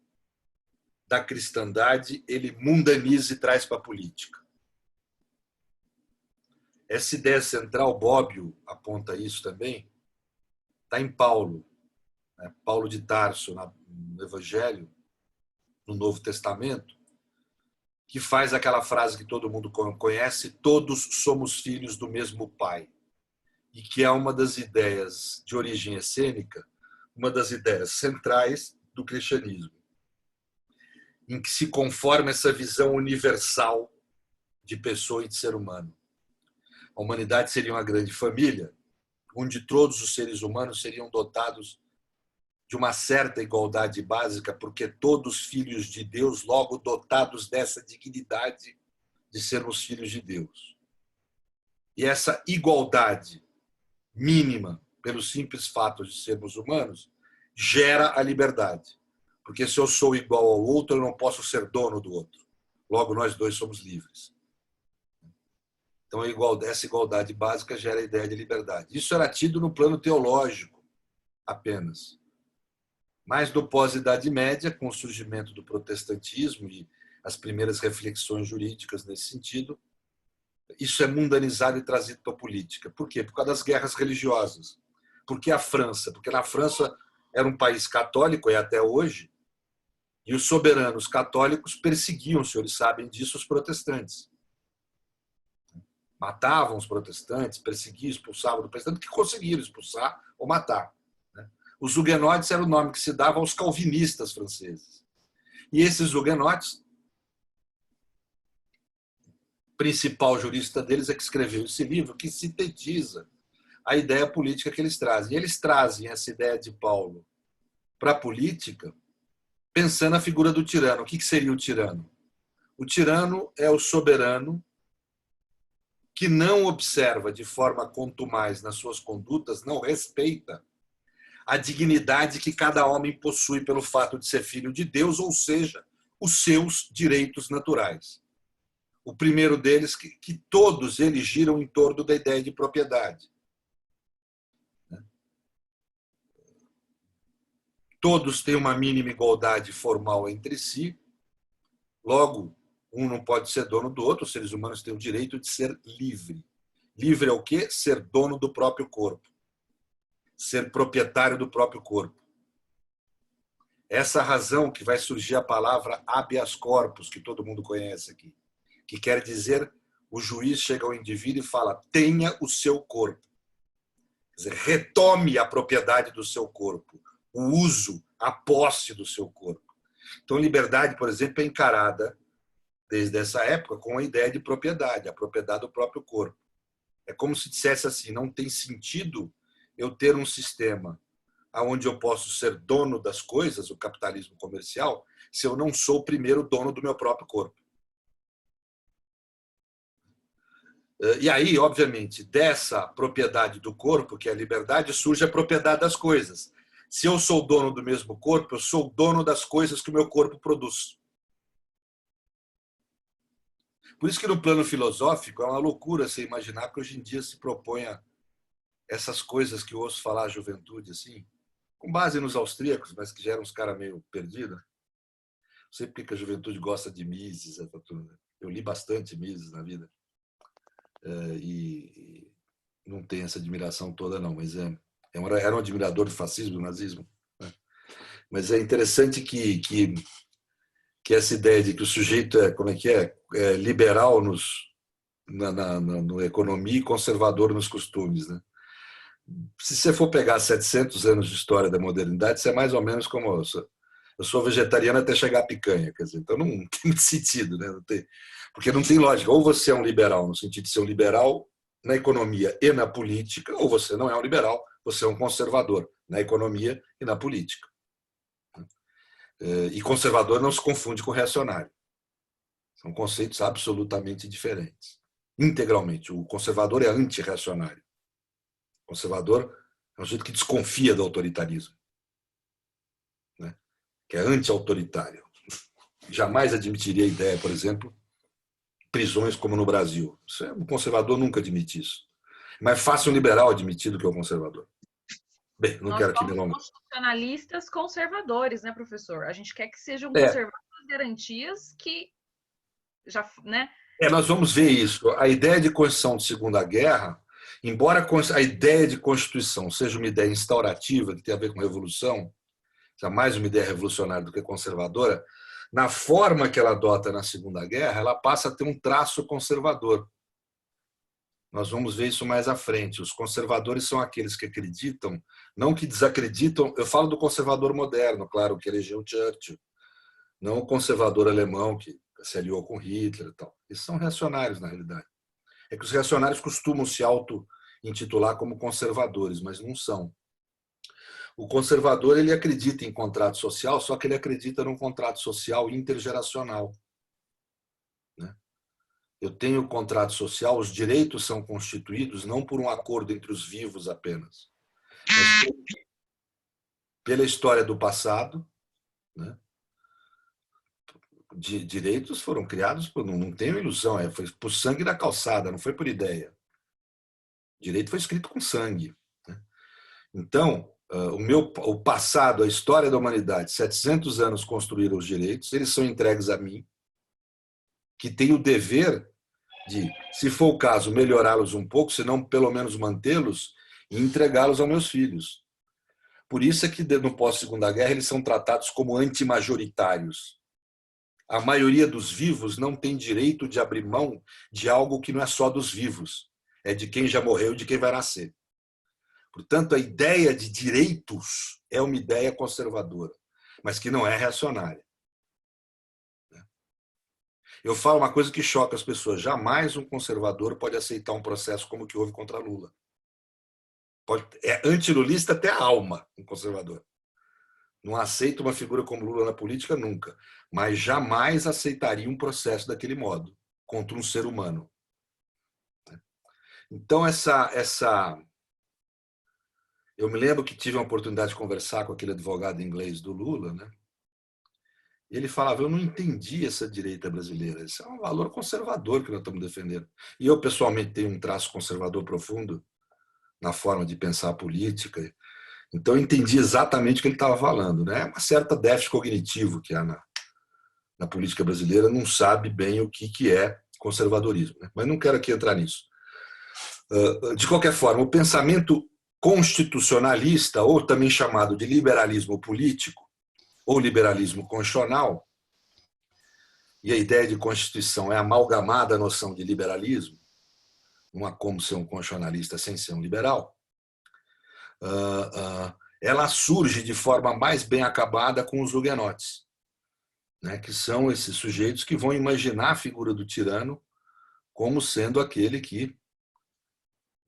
da cristandade, ele mundaniza e traz para a política. Essa ideia central, Bobbio aponta isso também, está em Paulo. Paulo de Tarso, no Evangelho, no Novo Testamento, que faz aquela frase que todo mundo conhece, todos somos filhos do mesmo Pai, e que é uma das ideias de origem essênica, uma das ideias centrais do cristianismo, em que se conforma essa visão universal de pessoa e de ser humano. A humanidade seria uma grande família, onde todos os seres humanos seriam dotados de uma certa igualdade básica, porque todos filhos de Deus, logo dotados dessa dignidade de sermos filhos de Deus. E essa igualdade mínima, pelo simples fato de sermos humanos, gera a liberdade. Porque se eu sou igual ao outro, eu não posso ser dono do outro. Logo, nós dois somos livres. Então, essa igualdade básica gera a ideia de liberdade. Isso era tido no plano teológico apenas. Mas no pós-Idade Média, com o surgimento do protestantismo e as primeiras reflexões jurídicas nesse sentido, isso é mundanizado e trazido para a política. Por quê? Por causa das guerras religiosas. Por que a França? Porque na França era um país católico, e até hoje, e os soberanos católicos perseguiam, os senhores sabem disso, os protestantes. Matavam os protestantes, perseguiam, expulsavam do protestante, que conseguiram expulsar ou matar. Os huguenotes era o nome que se dava aos calvinistas franceses. E esses huguenotes, o principal jurista deles é que escreveu esse livro, que sintetiza a ideia política que eles trazem. E eles trazem essa ideia de Paulo para a política, pensando na figura do tirano. O que seria o tirano? O tirano é o soberano que não observa de forma contumaz nas suas condutas, não respeita a dignidade que cada homem possui pelo fato de ser filho de Deus, ou seja, os seus direitos naturais. O primeiro deles, que todos eles giram em torno da ideia de propriedade. todos têm uma mínima igualdade formal entre si, logo, um não pode ser dono do outro, os seres humanos têm o direito de ser livre. Livre é o quê? Ser dono do próprio corpo. Ser proprietário do próprio corpo. Essa razão que vai surgir a palavra habeas corpus, que todo mundo conhece aqui, que quer dizer, o juiz chega ao indivíduo e fala, tenha o seu corpo. Quer dizer, retome a propriedade do seu corpo, o uso, a posse do seu corpo. Então, liberdade, por exemplo, é encarada, desde essa época, com a ideia de propriedade, a propriedade do próprio corpo. É como se dissesse assim, não tem sentido eu ter um sistema onde eu posso ser dono das coisas, o capitalismo comercial, se eu não sou primeiro dono do meu próprio corpo. E aí, obviamente, dessa propriedade do corpo, que é a liberdade, surge a propriedade das coisas. Se eu sou dono do mesmo corpo, eu sou dono das coisas que o meu corpo produz. Por isso que no plano filosófico é uma loucura você imaginar que hoje em dia se proponha essas coisas que eu ouço falar à juventude, assim, com base nos austríacos, mas que já eram uns caras meio perdidos. Não sei porque que a juventude gosta de Mises. Eu li bastante Mises na vida. E não tenho essa admiração toda, não, mas era um admirador do fascismo, do nazismo. Mas é interessante que essa ideia de que o sujeito é liberal na economia e conservador nos costumes, né? Se você for pegar 700 anos de história da modernidade, isso é mais ou menos como eu sou vegetariano até chegar a picanha, quer dizer, então não tem muito sentido, né? Porque não tem lógica. Ou você é um liberal no sentido de ser um liberal na economia e na política, ou você não é um liberal, você é um conservador na economia e na política. E conservador não se confunde com reacionário. São conceitos absolutamente diferentes. Integralmente. O conservador é antirreacionário. O conservador é um sujeito que desconfia do autoritarismo, né? Que é anti-autoritário. Jamais admitiria a ideia, por exemplo, prisões como no Brasil. O conservador nunca admite isso. Mas fácil um liberal admitir do que o conservador. Bem, não quero aqui me alongar. Nós somos constitucionalistas conservadores, né, professor? A gente quer que sejam conservadas as garantias que já, né? Nós vamos ver isso. A ideia de Constituição de Segunda Guerra, embora a ideia de Constituição seja uma ideia instaurativa, que tem a ver com revolução, é mais uma ideia revolucionária do que conservadora, na forma que ela adota na Segunda Guerra, ela passa a ter um traço conservador. Nós vamos ver isso mais à frente. Os conservadores são aqueles que acreditam, não que desacreditam. Eu falo do conservador moderno, claro, que elegeu Churchill, não o conservador alemão que se aliou com Hitler e tal. Esses são reacionários, na realidade. É que os reacionários costumam se auto-intitular como conservadores, mas não são. O conservador, ele acredita em contrato social, só que ele acredita num contrato social intergeracional. Né? Eu tenho contrato social, os direitos são constituídos não por um acordo entre os vivos apenas, mas pela história do passado, né? Direitos foram criados, não tenho ilusão, foi por sangue da calçada, não foi por ideia. Direito foi escrito com sangue. Né? Então, o passado, a história da humanidade, 700 anos construíram os direitos, eles são entregues a mim, que tenho o dever de, se for o caso, melhorá-los um pouco, se não pelo menos mantê-los e entregá-los aos meus filhos. Por isso é que no pós-Segunda Guerra eles são tratados como antimajoritários. A maioria dos vivos não tem direito de abrir mão de algo que não é só dos vivos, é de quem já morreu e de quem vai nascer. Portanto, a ideia de direitos é uma ideia conservadora, mas que não é reacionária. Eu falo uma coisa que choca as pessoas. Jamais um conservador pode aceitar um processo como o que houve contra Lula. É antilulista até a alma, um conservador. Não aceita uma figura como Lula na política nunca, mas jamais aceitaria um processo daquele modo, contra um ser humano. Então, eu me lembro que tive a oportunidade de conversar com aquele advogado inglês do Lula, né? E ele falava, eu não entendi essa direita brasileira, isso é um valor conservador que nós estamos defendendo. E eu, pessoalmente, tenho um traço conservador profundo na forma de pensar a política Então, eu entendi exatamente o que ele estava falando, né? Uma certa déficit cognitivo que há na política brasileira, não sabe bem o que é conservadorismo, né? Mas não quero aqui entrar nisso. De qualquer forma, o pensamento constitucionalista, ou também chamado de liberalismo político, ou liberalismo constitucional, e a ideia de Constituição é amalgamada à noção de liberalismo, não há como ser um constitucionalista sem ser um liberal, ela surge de forma mais bem acabada com os huguenotes, né, que são esses sujeitos que vão imaginar a figura do tirano como sendo aquele que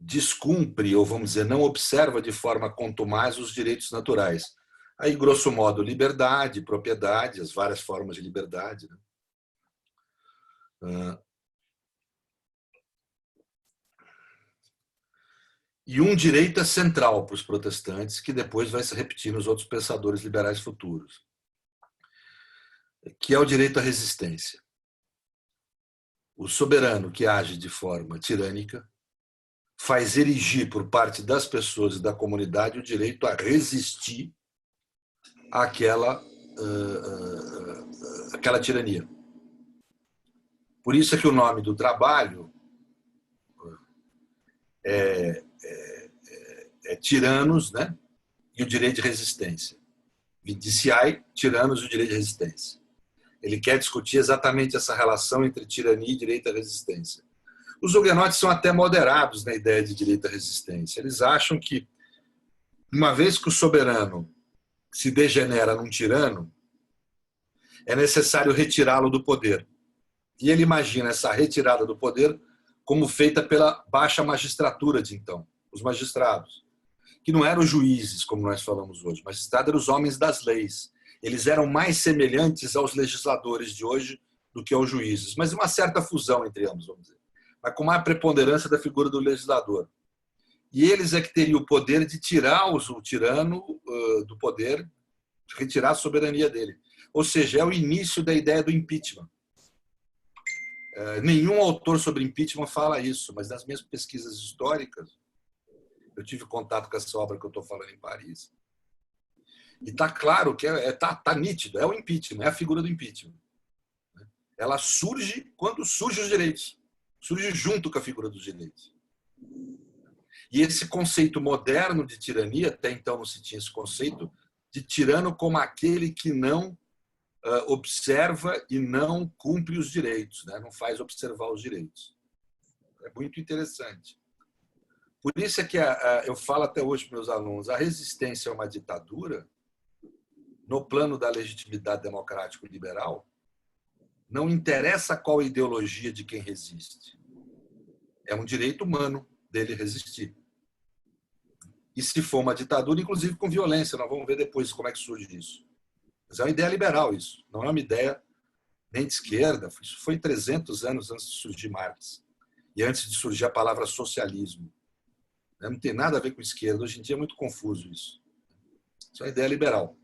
descumpre, ou vamos dizer, não observa de forma contumaz os direitos naturais. Aí, grosso modo, liberdade, propriedade, as várias formas de liberdade, né? E um direito é central para os protestantes, que depois vai se repetir nos outros pensadores liberais futuros, que é o direito à resistência. O soberano que age de forma tirânica faz erigir por parte das pessoas e da comunidade o direito a resistir àquela tirania. Por isso é que o nome do trabalho é Tiranos, né? E o direito de resistência. Vidiciai, Tiranos e o direito de resistência. Ele quer discutir exatamente essa relação entre tirania e direito à resistência. Os huguenotes são até moderados na ideia de direito à resistência. Eles acham que, uma vez que o soberano se degenera num tirano, é necessário retirá-lo do poder. E ele imagina essa retirada do poder como feita pela baixa magistratura de então, os magistrados, que não eram juízes, como nós falamos hoje. Magistrados eram os homens das leis. Eles eram mais semelhantes aos legisladores de hoje do que aos juízes, mas uma certa fusão entre ambos, vamos dizer. Mas com mais preponderância da figura do legislador. E eles é que teriam o poder de tirar o tirano do poder, retirar a soberania dele. Ou seja, é o início da ideia do impeachment. Nenhum autor sobre impeachment fala isso, mas nas minhas pesquisas históricas, eu tive contato com essa obra que eu estou falando em Paris, e está claro que tá nítido, é o impeachment, é a figura do impeachment. Ela surge quando surgem os direitos, surge junto com a figura dos direitos. E esse conceito moderno de tirania, até então não se tinha esse conceito, de tirano como aquele que não observa e não cumpre os direitos, né? Não faz observar os direitos. É muito interessante. Por isso é que eu falo até hoje para meus alunos, a resistência a uma ditadura, no plano da legitimidade democrático-liberal, não interessa qual ideologia de quem resiste. É um direito humano dele resistir. E se for uma ditadura, inclusive com violência, nós vamos ver depois como é que surge isso. Mas é uma ideia liberal isso, não é uma ideia nem de esquerda, isso foi 300 anos antes de surgir Marx e antes de surgir a palavra socialismo. Não tem nada a ver com esquerda, hoje em dia é muito confuso isso. Isso é uma ideia liberal.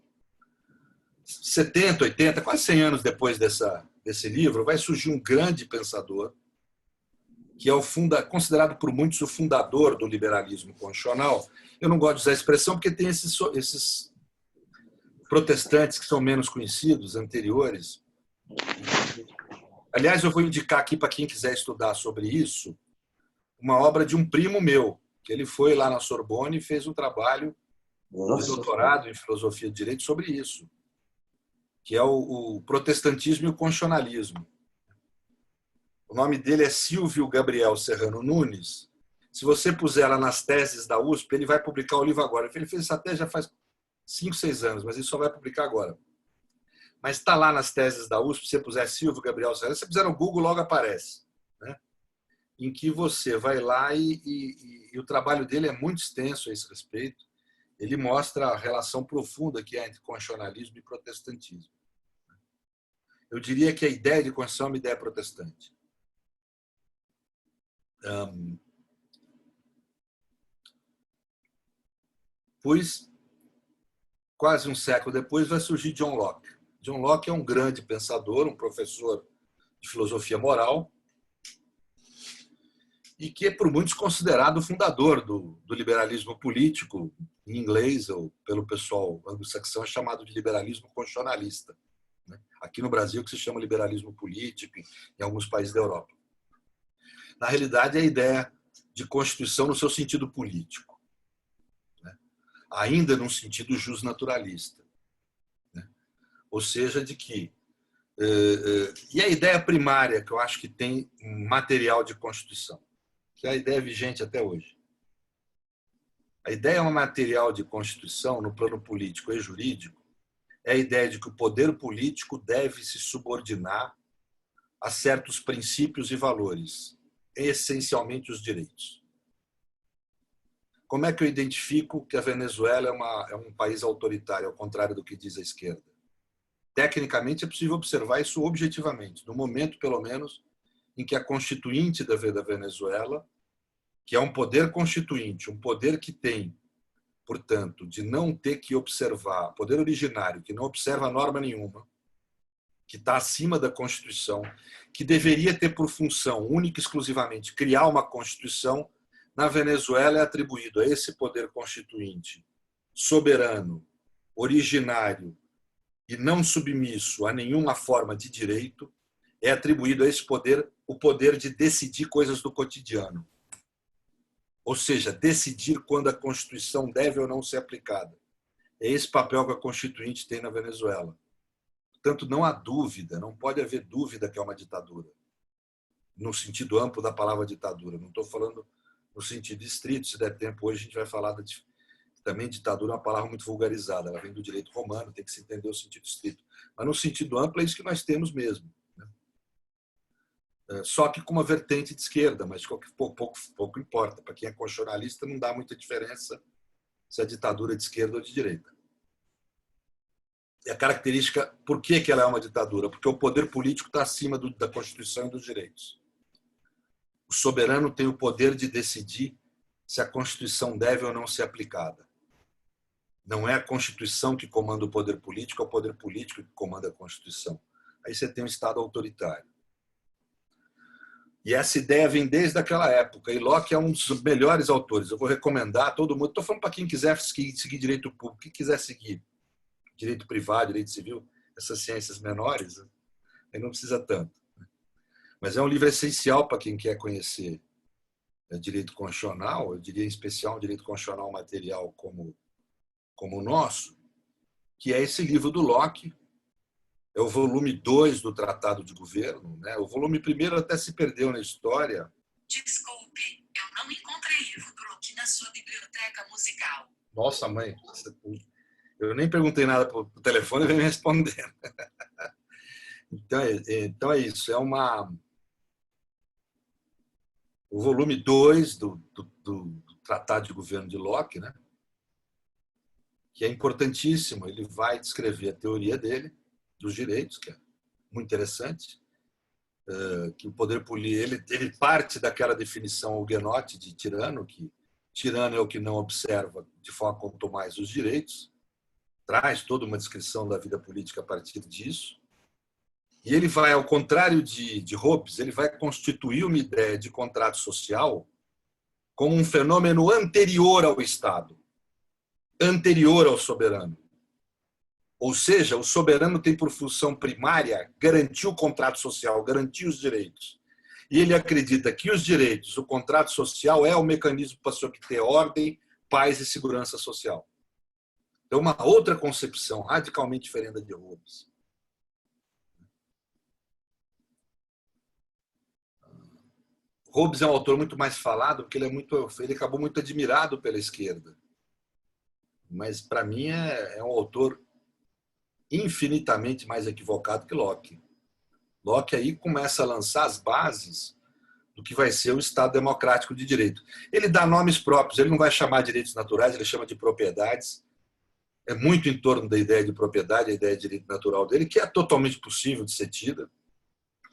70, 80, quase 100 anos depois desse livro, vai surgir um grande pensador, que é considerado por muitos o fundador do liberalismo constitucional. Eu não gosto de usar a expressão porque tem esses protestantes que são menos conhecidos, anteriores. Aliás, eu vou indicar aqui para quem quiser estudar sobre isso, uma obra de um primo meu, que ele foi lá na Sorbonne e fez um trabalho de doutorado em filosofia do direito sobre isso, que é o protestantismo e o constitucionalismo. O nome dele é Silvio Gabriel Serrano Nunes. Se você puser lá nas teses da USP, ele vai publicar o livro agora. Ele fez essa tese já faz 5, 6 anos, mas ele só vai publicar agora. Mas está lá nas teses da USP, se você puser Silvio Gabriel Serrano, se você puser no Google, logo aparece. Né? Em que você vai lá e o trabalho dele é muito extenso a esse respeito. Ele mostra a relação profunda que há entre constitucionalismo e protestantismo. Eu diria que a ideia de Constituição é uma ideia protestante. Pois, quase um século depois, vai surgir John Locke. John Locke é um grande pensador, um professor de filosofia moral, e que é por muitos considerado o fundador do liberalismo político, em inglês, ou pelo pessoal anglo-saxão, é chamado de liberalismo constitucionalista. Aqui no Brasil, que se chama liberalismo político, em alguns países da Europa. Na realidade, é a ideia de Constituição no seu sentido político, ainda num sentido justnaturalista. Ou seja, de que... E a ideia primária que eu acho que tem material de Constituição, que é a ideia vigente até hoje. A ideia material de Constituição, no plano político e jurídico, é a ideia de que o poder político deve se subordinar a certos princípios e valores, essencialmente os direitos. Como é que eu identifico que a Venezuela é um país autoritário, ao contrário do que diz a esquerda? Tecnicamente, é possível observar isso objetivamente, no momento, pelo menos, em que a Constituinte da Venezuela, que é um poder constituinte, um poder que tem, portanto, de não ter que observar, poder originário, que não observa norma nenhuma, que está acima da Constituição, que deveria ter por função única e exclusivamente criar uma Constituição, na Venezuela é atribuído a esse poder constituinte soberano, originário e não submisso a nenhuma forma de direito, é atribuído a esse poder o poder de decidir coisas do cotidiano. Ou seja, decidir quando a Constituição deve ou não ser aplicada. É esse papel que a Constituinte tem na Venezuela. Portanto, não há dúvida, não pode haver dúvida que é uma ditadura, no sentido amplo da palavra ditadura. Não estou falando no sentido estrito, se der tempo hoje a gente vai falar também ditadura é uma palavra muito vulgarizada, ela vem do direito romano, tem que se entender o sentido estrito. Mas no sentido amplo é isso que nós temos mesmo. Só que com uma vertente de esquerda, mas pouco importa. Para quem é constitucionalista não dá muita diferença se é ditadura de esquerda ou de direita. E a característica, por que ela é uma ditadura? Porque o poder político está acima da Constituição e dos direitos. O soberano tem o poder de decidir se a Constituição deve ou não ser aplicada. Não é a Constituição que comanda o poder político, é o poder político que comanda a Constituição. Aí você tem um Estado autoritário. E essa ideia vem desde aquela época. E Locke é um dos melhores autores. Eu vou recomendar a todo mundo. Estou falando para quem quiser seguir direito público, quem quiser seguir direito privado, direito civil, essas ciências menores, aí não precisa tanto. Mas é um livro essencial para quem quer conhecer direito constitucional, eu diria em especial um direito constitucional material como o nosso, que é esse livro do Locke. É o volume 2 do Tratado de Governo. Né? O volume 1º até se perdeu na história. Desculpe, eu não encontrei livro do Locke na sua biblioteca musical. Nossa, mãe, eu nem perguntei nada para o telefone e vem me respondendo. Então é isso. É o volume 2 do Tratado de Governo de Locke, né? Que é importantíssimo. Ele vai descrever a teoria dele, dos direitos, que é muito interessante, que o poder político ele parte daquela definição huguenote de tirano, que tirano é o que não observa de forma quanto mais os direitos, traz toda uma descrição da vida política a partir disso, e ele vai, ao contrário de Hobbes, ele vai constituir uma ideia de contrato social como um fenômeno anterior ao Estado, anterior ao soberano. Ou seja, o soberano tem por função primária garantir o contrato social, garantir os direitos. E ele acredita que os direitos, o contrato social, é o mecanismo para se obter ordem, paz e segurança social. É uma outra concepção radicalmente diferente da de Hobbes. Hobbes é um autor muito mais falado, porque ele acabou muito admirado pela esquerda. Mas, para mim, é um autor infinitamente mais equivocado que Locke. Locke aí começa a lançar as bases do que vai ser o Estado democrático de direito. Ele dá nomes próprios, ele não vai chamar de direitos naturais, ele chama de propriedades. É muito em torno da ideia de propriedade, a ideia de direito natural dele, que é totalmente possível de ser tida.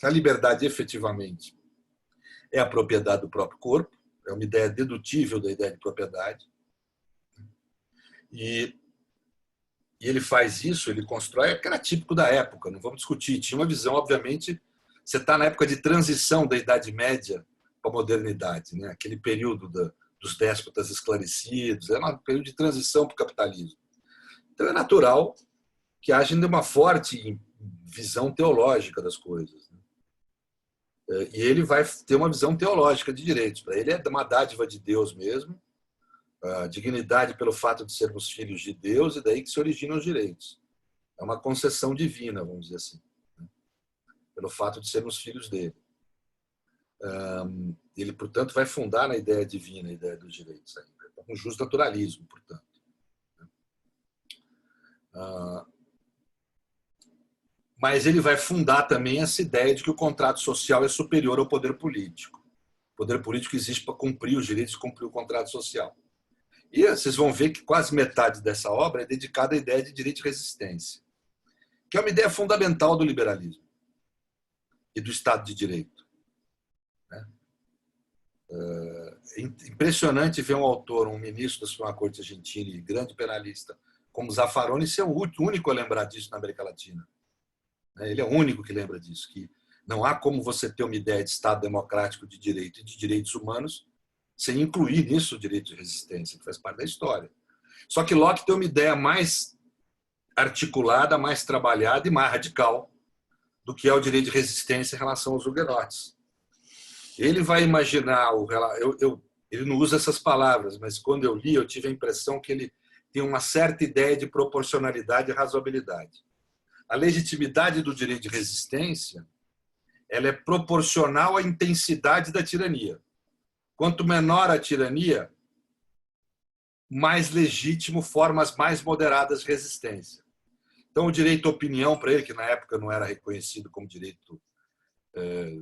A liberdade, efetivamente, é a propriedade do próprio corpo, é uma ideia dedutível da ideia de propriedade. E ele faz isso, ele constrói, que era típico da época, não vamos discutir. Tinha uma visão, obviamente, você está na época de transição da Idade Média com a modernidade, né? Aquele período dos déspotas esclarecidos, é um período de transição para o capitalismo. Então é natural que haja ainda uma forte visão teológica das coisas, né? E ele vai ter uma visão teológica de direitos. Para ele é uma dádiva de Deus mesmo, a dignidade pelo fato de sermos filhos de Deus, e daí que se originam os direitos. É uma concessão divina, vamos dizer assim, né? Pelo fato de sermos filhos dele. Ele, portanto, vai fundar na ideia divina a ideia dos direitos ainda. Um justo naturalismo, portanto. Mas ele vai fundar também essa ideia de que o contrato social é superior ao poder político. O poder político existe para cumprir os direitos e cumprir o contrato social. E vocês vão ver que quase metade dessa obra é dedicada à ideia de direito de resistência, que é uma ideia fundamental do liberalismo e do Estado de Direito. É impressionante ver um autor, um ministro da Suprema Corte Argentina e grande penalista, como Zaffaroni, ser o único a lembrar disso na América Latina. Ele é o único que lembra disso, que não há como você ter uma ideia de Estado democrático de direito e de direitos humanos sem incluir nisso o direito de resistência, que faz parte da história. Só que Locke tem uma ideia mais articulada, mais trabalhada e mais radical do que é o direito de resistência em relação aos huguenotes. Ele vai imaginar, ele não usa essas palavras, mas quando eu li, eu tive a impressão que ele tem uma certa ideia de proporcionalidade e razoabilidade. A legitimidade do direito de resistência, ela é proporcional à intensidade da tirania. Quanto menor a tirania, mais legítimo formas mais moderadas de resistência. Então, o direito à opinião, para ele, que na época não era reconhecido como direito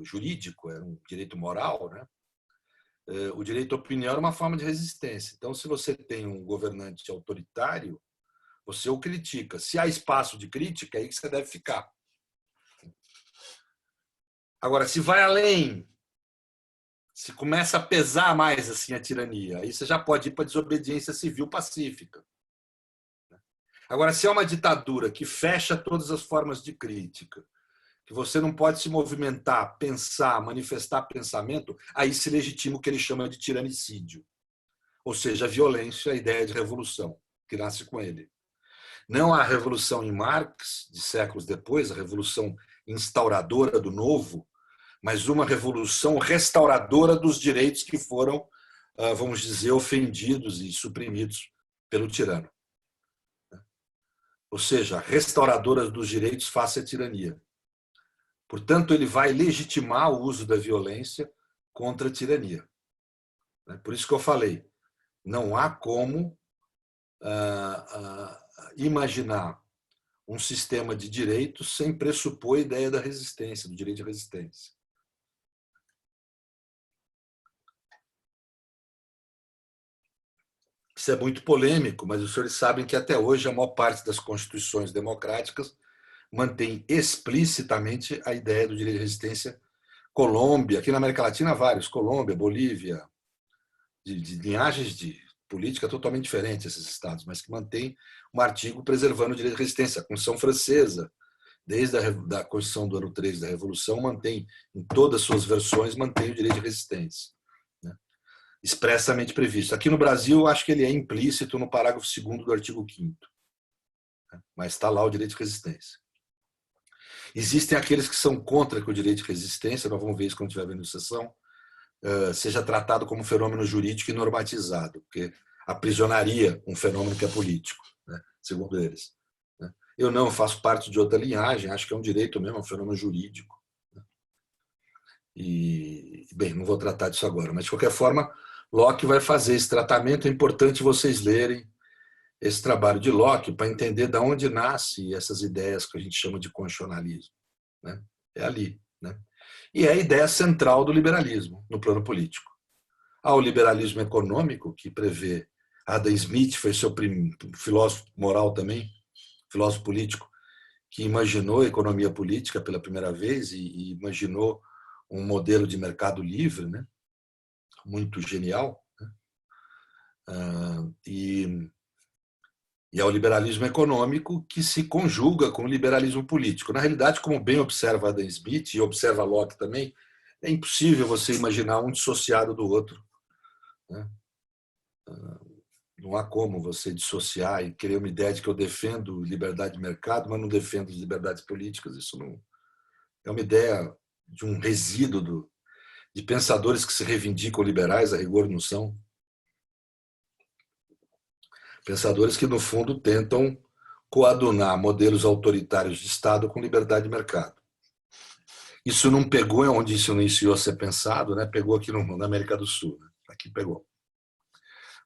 jurídico, era um direito moral, né? O direito à opinião era uma forma de resistência. Então, se você tem um governante autoritário, você o critica. Se há espaço de crítica, é aí que você deve ficar. Agora, se vai além, se começa a pesar mais assim a tirania, aí você já pode ir para a desobediência civil pacífica. Agora, se é uma ditadura que fecha todas as formas de crítica, que você não pode se movimentar, pensar, manifestar pensamento, aí se legitima o que ele chama de tiranicídio. Ou seja, a violência, a ideia de revolução, que nasce com ele. Não a revolução em Marx, de séculos depois, a revolução instauradora do novo, mas uma revolução restauradora dos direitos que foram, vamos dizer, ofendidos e suprimidos pelo tirano. Ou seja, restauradora dos direitos face à tirania. Portanto, ele vai legitimar o uso da violência contra a tirania. Por isso que eu falei, não há como imaginar um sistema de direitos sem pressupor a ideia da resistência, do direito de resistência. Isso é muito polêmico, mas os senhores sabem que até hoje a maior parte das constituições democráticas mantém explicitamente a ideia do direito de resistência. Colômbia, aqui na América Latina, vários, Colômbia, Bolívia, de linhagens de política totalmente diferentes esses estados, mas que mantém um artigo preservando o direito de resistência. A Constituição Francesa, desde a Constituição do ano 3 da Revolução, mantém, em todas as suas versões, mantém o direito de resistência, né? Expressamente previsto. Aqui no Brasil, eu acho que ele é implícito no parágrafo 2º do artigo 5º, né? Mas está lá o direito de resistência. Existem aqueles que são contra que o direito de resistência, nós vamos ver isso quando estiver vendo a sessão, seja tratado como fenômeno jurídico e normatizado, porque aprisionaria um fenômeno que é político, né? Segundo eles. Eu não faço parte de outra linhagem, acho que é um direito mesmo, é um fenômeno jurídico. E, bem, não vou tratar disso agora, mas de qualquer forma, Locke vai fazer esse tratamento. É importante vocês lerem esse trabalho de Locke para entender de onde nascem essas ideias que a gente chama de constitucionalismo, né? É ali, né? E é a ideia central do liberalismo no plano político. Há o liberalismo econômico, que prevê, Adam Smith foi seu filósofo moral também, filósofo político, que imaginou a economia política pela primeira vez e imaginou um modelo de mercado livre, né? Muito genial, né? E é o liberalismo econômico que se conjuga com o liberalismo político. Na realidade, como bem observa Adam Smith e observa Locke também, É impossível você imaginar um dissociado do outro, né? Não há como você dissociar e criar uma ideia de que eu defendo liberdade de mercado, mas não defendo as liberdades políticas. Isso não é uma ideia de um resíduo de pensadores que se reivindicam liberais, a rigor não são. Pensadores que, no fundo, tentam coadunar modelos autoritários de Estado com liberdade de mercado. Isso não pegou onde isso iniciou a ser pensado, né? Pegou aqui na América do Sul. Né? Aqui pegou.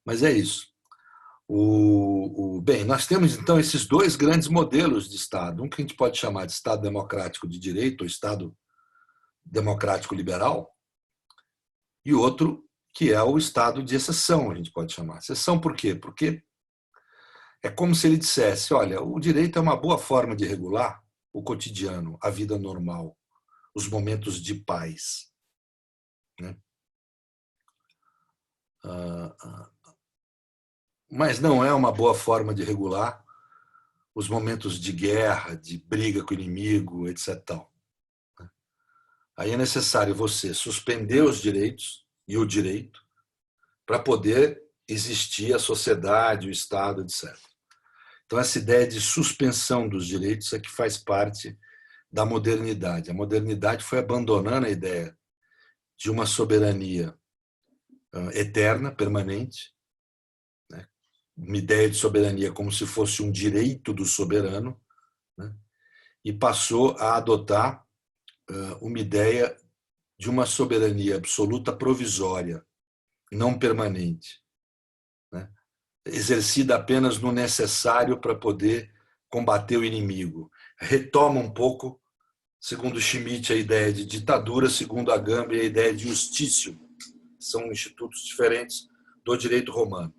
Mas é isso. Bem, nós temos, então, esses dois grandes modelos de Estado. Um que a gente pode chamar de Estado democrático de direito, ou Estado democrático liberal, e outro que é o Estado de exceção, a gente pode chamar. Exceção por quê? Porque é como se ele dissesse, olha, o direito é uma boa forma de regular o cotidiano, a vida normal, os momentos de paz. Né? Mas não é uma boa forma de regular os momentos de guerra, de briga com o inimigo, etc. Aí é necessário você suspender os direitos e o direito para poder existir a sociedade, o Estado, etc. Então, essa ideia de suspensão dos direitos é que faz parte da modernidade. A modernidade foi abandonando a ideia de uma soberania eterna, permanente, né? Uma ideia de soberania como se fosse um direito do soberano, né? E passou a adotar uma ideia de uma soberania absoluta provisória, não permanente, né? Exercida apenas no necessário para poder combater o inimigo. Retoma um pouco, segundo Schmitt, a ideia de ditadura, segundo Agamben, a ideia de justício. São institutos diferentes do direito romano.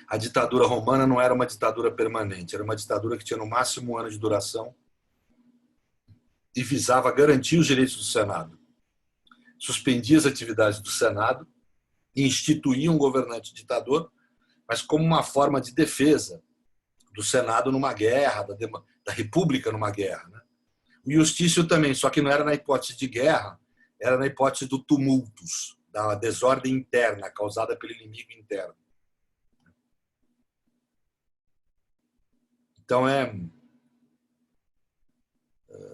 A ditadura romana não era uma ditadura permanente, era uma ditadura que tinha no máximo 1 ano de duração e visava garantir os direitos do Senado. Suspendia as atividades do Senado e instituía um governante ditador, mas como uma forma de defesa do Senado numa guerra, da República numa guerra. Né? O justício também, só que não era na hipótese de guerra, era na hipótese do tumultus, da desordem interna causada pelo inimigo interno. Então,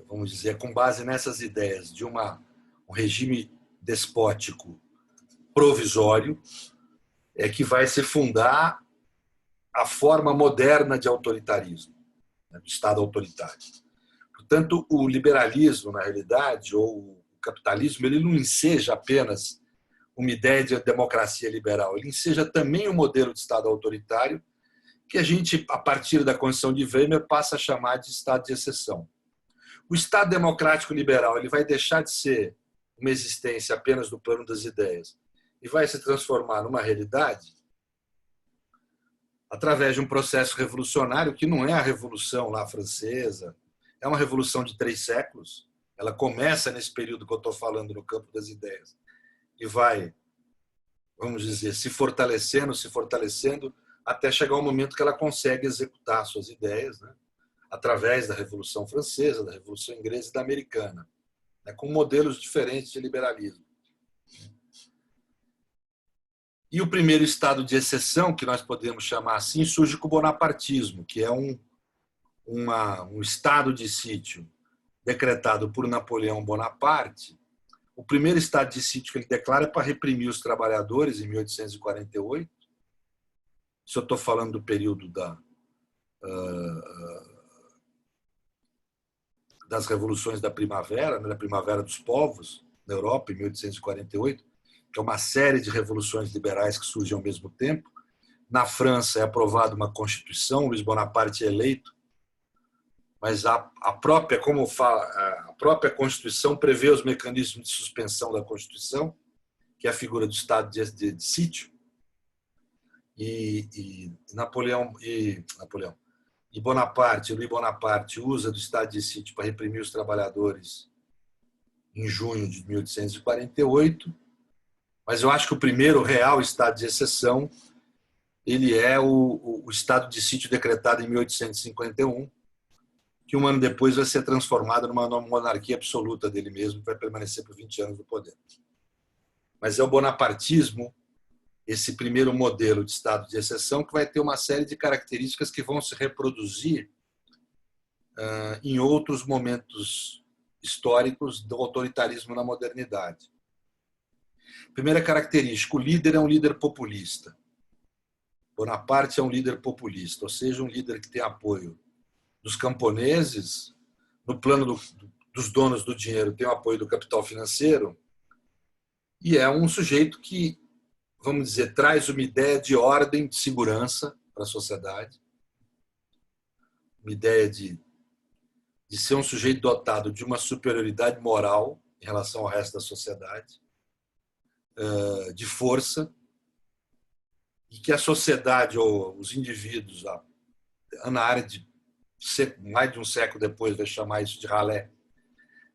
vamos dizer, com base nessas ideias de um regime despótico provisório, é que vai se fundar a forma moderna de autoritarismo, né, do Estado autoritário. Portanto, o liberalismo, na realidade, ou o capitalismo, ele não enseja apenas uma ideia de democracia liberal, ele enseja também um modelo de Estado autoritário que a gente, a partir da Constituição de Weimar, passa a chamar de Estado de exceção. O Estado democrático liberal ele vai deixar de ser uma existência apenas no plano das ideias e vai se transformar numa realidade através de um processo revolucionário que não é a Revolução lá francesa, é uma revolução de 3 séculos. Ela começa nesse período que eu estou falando no campo das ideias e vai, vamos dizer, se fortalecendo, até chegar um momento que ela consegue executar suas ideias, né? Através da Revolução Francesa, da Revolução Inglesa e da Americana, né? Com modelos diferentes de liberalismo. E o primeiro estado de exceção, que nós podemos chamar assim, surge com o bonapartismo, que é um estado de sítio decretado por Napoleão Bonaparte. O primeiro estado de sítio que ele declara é para reprimir os trabalhadores em 1848. Isso eu estou falando do período das revoluções da primavera, né, da primavera dos povos, na Europa, em 1848, que é uma série de revoluções liberais que surgem ao mesmo tempo. Na França é aprovada uma Constituição, Luiz Bonaparte é eleito, mas a própria Constituição prevê os mecanismos de suspensão da Constituição, que é a figura do estado de sítio, e Louis Bonaparte usa do estado de sítio para reprimir os trabalhadores em junho de 1848, mas eu acho que o primeiro real estado de exceção ele é o estado de sítio decretado em 1851, que um ano depois vai ser transformado numa monarquia absoluta dele mesmo, que vai permanecer por 20 anos no poder. Mas é o bonapartismo, esse primeiro modelo de estado de exceção, que vai ter uma série de características que vão se reproduzir em outros momentos históricos do autoritarismo na modernidade. Primeira característica, o líder é um líder populista. Bonaparte é um líder populista, ou seja, um líder que tem apoio dos camponeses, no plano dos donos do dinheiro tem o apoio do capital financeiro, e é um sujeito que, vamos dizer, traz uma ideia de ordem, de segurança para a sociedade, uma ideia de ser um sujeito dotado de uma superioridade moral em relação ao resto da sociedade, de força, e que a sociedade ou os indivíduos, na área de mais de um século depois vai chamar isso de ralé,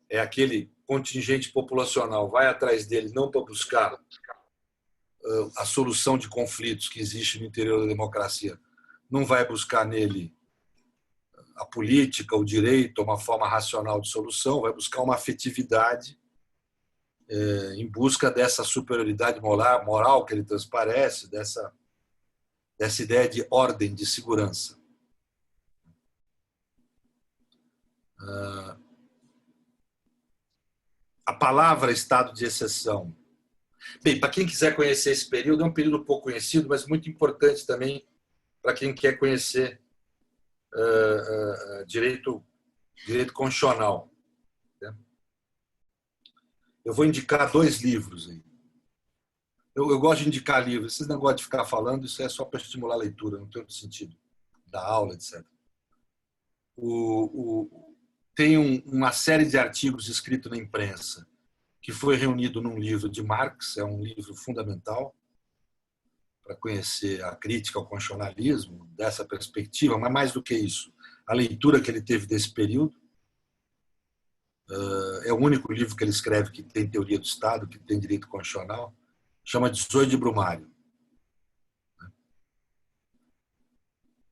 é aquele contingente populacional, vai atrás dele não para buscar a solução de conflitos que existe no interior da democracia, não vai buscar nele a política, o direito, uma forma racional de solução, vai buscar uma afetividade em busca dessa superioridade moral que ele transparece, dessa ideia de ordem, de segurança. A palavra estado de exceção. Bem, para quem quiser conhecer esse período, é um período pouco conhecido, mas muito importante também para quem quer conhecer direito constitucional. Eu vou indicar 2 livros aí. Eu gosto de indicar livros. Esses negócios de ficar falando, isso é só para estimular a leitura, não tem outro sentido. Da aula, etc. Tem uma série de artigos escritos na imprensa que foi reunido num livro de Marx, é um livro fundamental para conhecer a crítica ao constitucionalismo, dessa perspectiva, mas mais do que isso, a leitura que ele teve desse período. É o único livro que ele escreve que tem teoria do Estado, que tem direito constitucional, chama de Zoe de Brumário.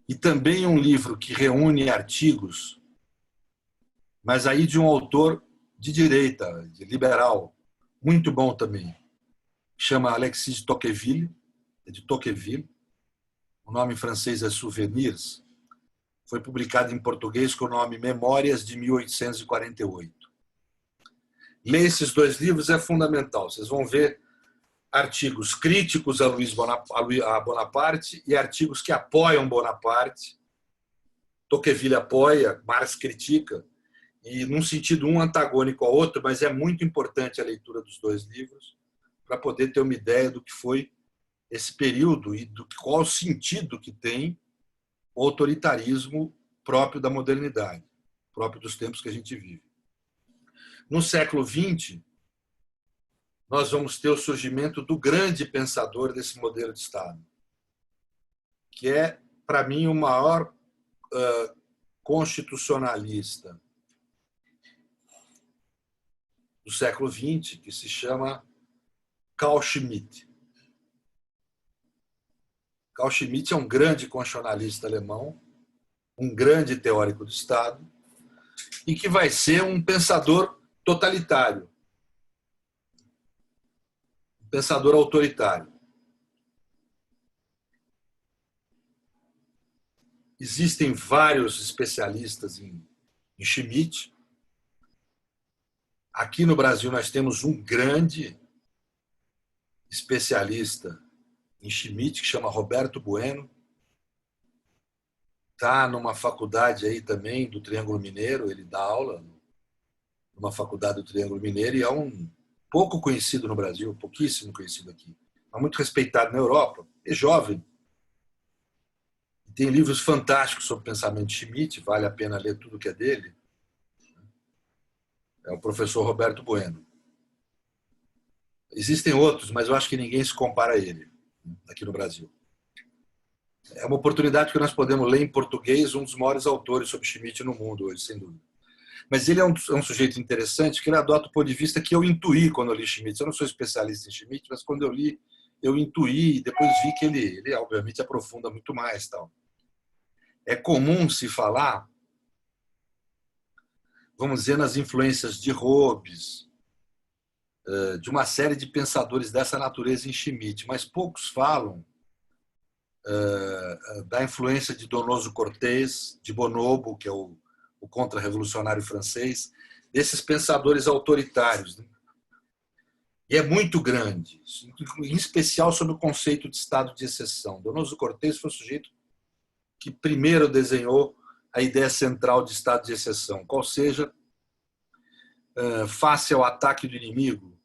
E também um livro que reúne artigos, mas aí de um autor de direita, de liberal, muito bom também, chama Alexis de Tocqueville, o nome em francês é Souvenirs, foi publicado em português com o nome Memórias de 1848. Ler esses 2 livros é fundamental, vocês vão ver artigos críticos a Bonaparte e artigos que apoiam Bonaparte. Tocqueville apoia, Marx critica, e num sentido um antagônico ao outro, mas é muito importante a leitura dos 2 livros para poder ter uma ideia do que foi esse período e qual o sentido que tem o autoritarismo próprio da modernidade, próprio dos tempos que a gente vive. No século XX, nós vamos ter o surgimento do grande pensador desse modelo de Estado, que é, para mim, o maior constitucionalista do século XX, que se chama Carl Schmitt. Carl Schmitt é um grande constitucionalista alemão, um grande teórico do Estado, e que vai ser um pensador totalitário, um pensador autoritário. Existem vários especialistas em Schmitt. Aqui no Brasil nós temos um grande especialista em Schmitt, que chama Roberto Bueno. Está numa faculdade aí também do Triângulo Mineiro, ele dá aula numa faculdade do Triângulo Mineiro e é um pouco conhecido no Brasil, pouquíssimo conhecido aqui, mas muito respeitado na Europa. É jovem. Tem livros fantásticos sobre o pensamento de Schmitt, vale a pena ler tudo que é dele. É o professor Roberto Bueno. Existem outros, mas eu acho que ninguém se compara a ele aqui no Brasil. É uma oportunidade que nós podemos ler em português um dos maiores autores sobre Schmitt no mundo hoje, sem dúvida. Mas ele é um sujeito interessante que ele adota o ponto de vista que eu intuí quando eu li Schmitt. Eu não sou especialista em Schmitt, mas quando eu li, eu intuí e depois vi que ele obviamente aprofunda muito mais. Tal. É comum se falar vamos dizer, nas influências de Hobbes, de uma série de pensadores dessa natureza em Schmitt, mas poucos falam da influência de Donoso Cortés, de Bonobo, que é o contra-revolucionário francês, desses pensadores autoritários. Né? E é muito grande, em especial sobre o conceito de estado de exceção. Donoso Cortés foi o sujeito que primeiro desenhou a ideia central de estado de exceção, qual seja, face ao ataque do inimigo,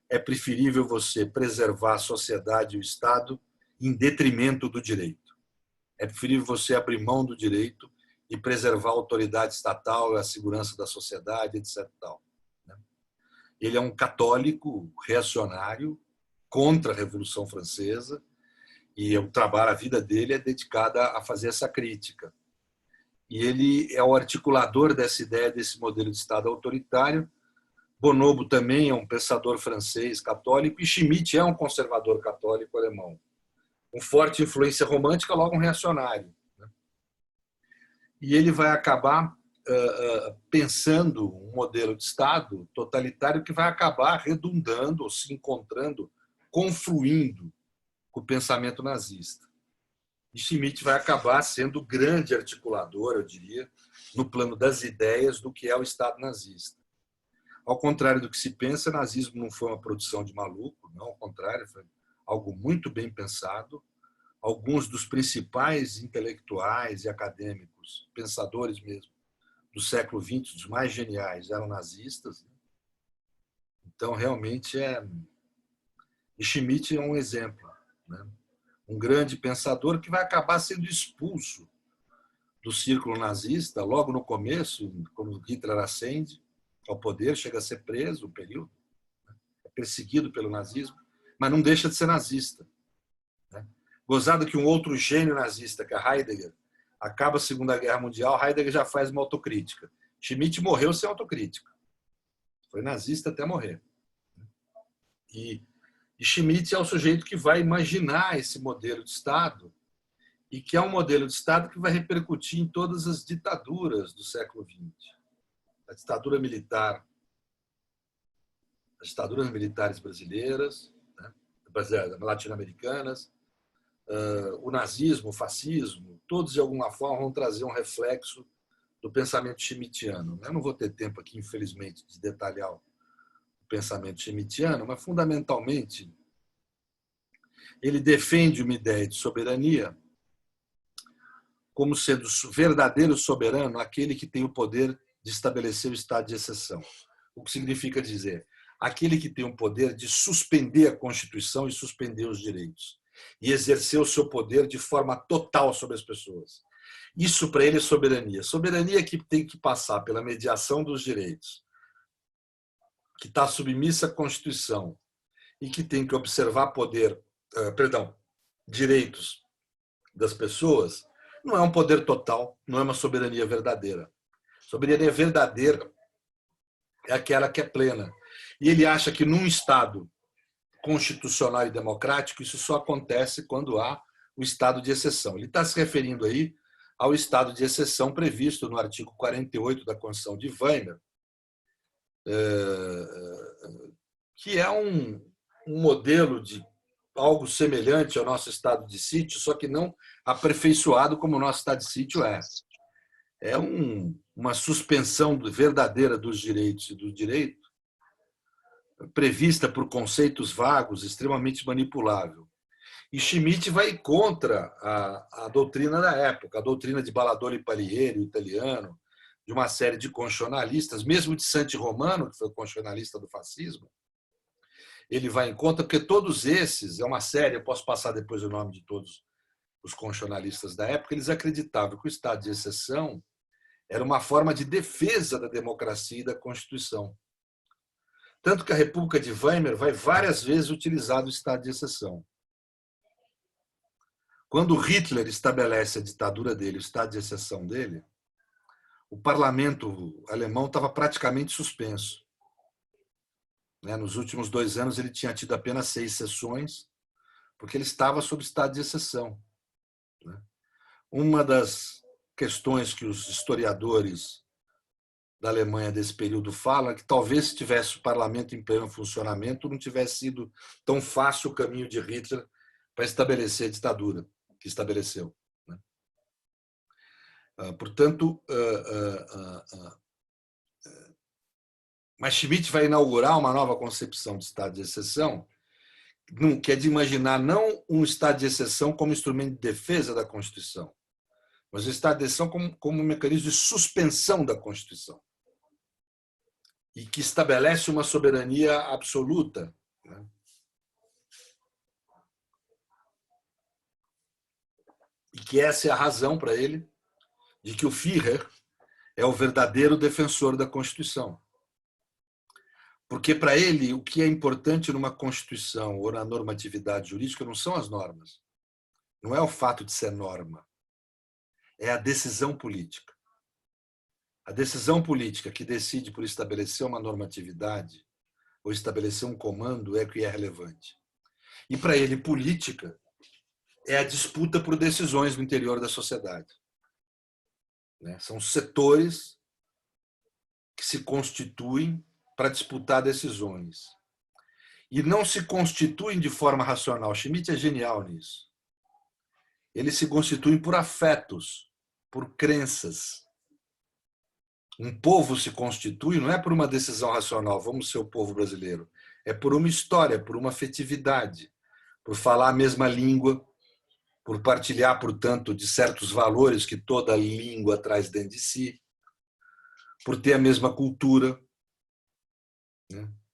é preferível você preservar a sociedade e o Estado em detrimento do direito. É preferível você abrir mão do direito e preservar a autoridade estatal, a segurança da sociedade, etc. Ele é um católico reacionário contra a Revolução Francesa e o trabalho, a vida dele é dedicada a fazer essa crítica. E ele é o articulador dessa ideia, desse modelo de Estado autoritário. Bonobo também é um pensador francês católico e Schmitt é um conservador católico alemão, com forte influência romântica, logo um reacionário. E ele vai acabar pensando um modelo de Estado totalitário que vai acabar redundando, ou se encontrando, confluindo com o pensamento nazista. E Schmitt vai acabar sendo o grande articulador, eu diria, no plano das ideias do que é o Estado nazista. Ao contrário do que se pensa, o nazismo não foi uma produção de maluco, não, ao contrário, foi algo muito bem pensado. Alguns dos principais intelectuais e acadêmicos, pensadores mesmo, do século XX, os mais geniais, eram nazistas. Então, realmente, E Schmitt é um exemplo, né? Um grande pensador que vai acabar sendo expulso do círculo nazista logo no começo, quando Hitler ascende ao poder, chega a ser preso um período, é perseguido pelo nazismo, mas não deixa de ser nazista. Gozado que um outro gênio nazista, que é Heidegger, acaba a Segunda Guerra Mundial, Heidegger já faz uma autocrítica. Schmitt morreu sem autocrítica. Foi nazista até morrer. E Schmitt é o sujeito que vai imaginar esse modelo de Estado e que é um modelo de Estado que vai repercutir em todas as ditaduras do século XX. A ditadura militar, as ditaduras militares brasileiras, né, latino-americanas, o nazismo, o fascismo, todos de alguma forma vão trazer um reflexo do pensamento schmittiano. Eu não vou ter tempo aqui, infelizmente, de detalhar o pensamento schmittiano, mas fundamentalmente ele defende uma ideia de soberania como sendo verdadeiro soberano aquele que tem o poder de estabelecer o estado de exceção. O que significa dizer aquele que tem o poder de suspender a Constituição e suspender os direitos e exercer o seu poder de forma total sobre as pessoas. Isso para ele é soberania. Soberania que tem que passar pela mediação dos direitos, que está submissa à Constituição e que tem que observar direitos das pessoas, não é um poder total, não é uma soberania verdadeira. Soberania verdadeira é aquela que é plena. E ele acha que num Estado constitucional e democrático, isso só acontece quando há o estado de exceção. Ele está se referindo aí ao estado de exceção previsto no artigo 48 da Constituição de Weimar, que é um modelo de algo semelhante ao nosso estado de sítio, só que não aperfeiçoado como o nosso estado de sítio é. É uma suspensão verdadeira dos direitos e do direito, prevista por conceitos vagos, extremamente manipulável. E Schmitt vai contra a doutrina da época, a doutrina de Baladolli e Palieri, o italiano, de uma série de constitucionalistas, mesmo de Santi Romano, que foi o constitucionalista do fascismo. Ele vai em conta, porque todos esses, é uma série, eu posso passar depois o nome de todos os constitucionalistas da época, eles acreditavam que o estado de exceção era uma forma de defesa da democracia e da Constituição. Tanto que a República de Weimar vai várias vezes utilizar o estado de exceção. Quando Hitler estabelece a ditadura dele, o estado de exceção dele, o parlamento alemão estava praticamente suspenso. Nos últimos 2 anos, ele tinha tido apenas 6 sessões, porque ele estava sob estado de exceção. Uma das questões que os historiadores da Alemanha desse período fala que talvez se tivesse o parlamento em pleno funcionamento não tivesse sido tão fácil o caminho de Hitler para estabelecer a ditadura que estabeleceu. Né? Portanto, mas Schmitt vai inaugurar uma nova concepção de estado de exceção, que é de imaginar não um estado de exceção como instrumento de defesa da Constituição, mas o estado de exceção como um mecanismo de suspensão da Constituição e que estabelece uma soberania absoluta. Né? E que essa é a razão para ele de que o Führer é o verdadeiro defensor da Constituição. Porque, para ele, o que é importante numa Constituição ou na normatividade jurídica não são as normas. Não é o fato de ser norma. É a decisão política. A decisão política que decide por estabelecer uma normatividade ou estabelecer um comando é o que é relevante. E, para ele, política é a disputa por decisões no interior da sociedade. São setores que se constituem para disputar decisões. E não se constituem de forma racional. Schmitt é genial nisso. Eles se constituem por afetos, por crenças. Um povo se constitui não é por uma decisão racional, vamos ser o povo brasileiro. É por uma história, por uma afetividade, por falar a mesma língua, por partilhar, portanto, de certos valores que toda língua traz dentro de si, por ter a mesma cultura,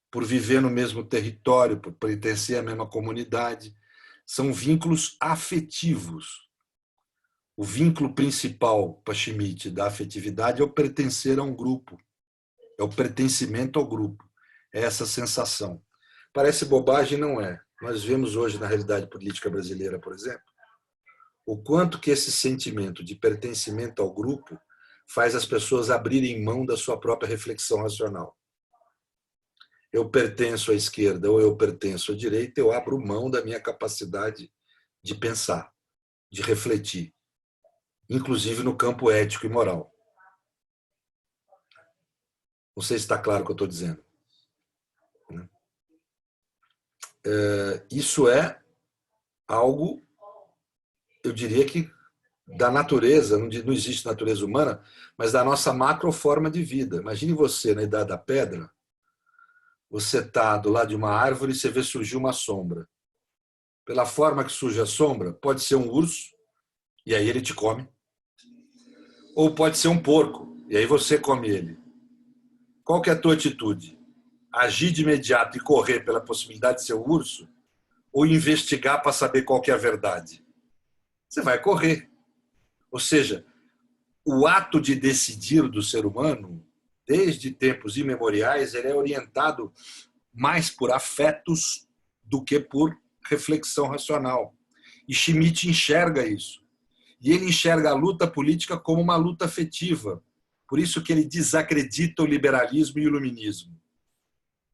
por viver no mesmo território, por pertencer à mesma comunidade. São vínculos afetivos. O vínculo principal para Schmitt da afetividade é o pertencer a um grupo, é o pertencimento ao grupo, é essa sensação. Parece bobagem, não é. Nós vemos hoje na realidade política brasileira, por exemplo, o quanto que esse sentimento de pertencimento ao grupo faz as pessoas abrirem mão da sua própria reflexão racional. Eu pertenço à esquerda ou eu pertenço à direita, eu abro mão da minha capacidade de pensar, de refletir, inclusive no campo ético e moral. Não sei se está claro o que eu estou dizendo. Isso é algo, eu diria que da natureza, não existe natureza humana, mas da nossa macroforma de vida. Imagine você na Idade da Pedra, você está do lado de uma árvore e você vê surgir uma sombra. Pela forma que surge a sombra, pode ser um urso, e aí ele te come. Ou pode ser um porco, e aí você come ele. Qual que é a tua atitude? Agir de imediato e correr pela possibilidade de ser um urso? Ou investigar para saber qual que é a verdade? Você vai correr. Ou seja, o ato de decidir do ser humano, desde tempos imemoriais, ele é orientado mais por afetos do que por reflexão racional. E Schmitt enxerga isso. E ele enxerga a luta política como uma luta afetiva. Por isso que ele desacredita o liberalismo e o iluminismo.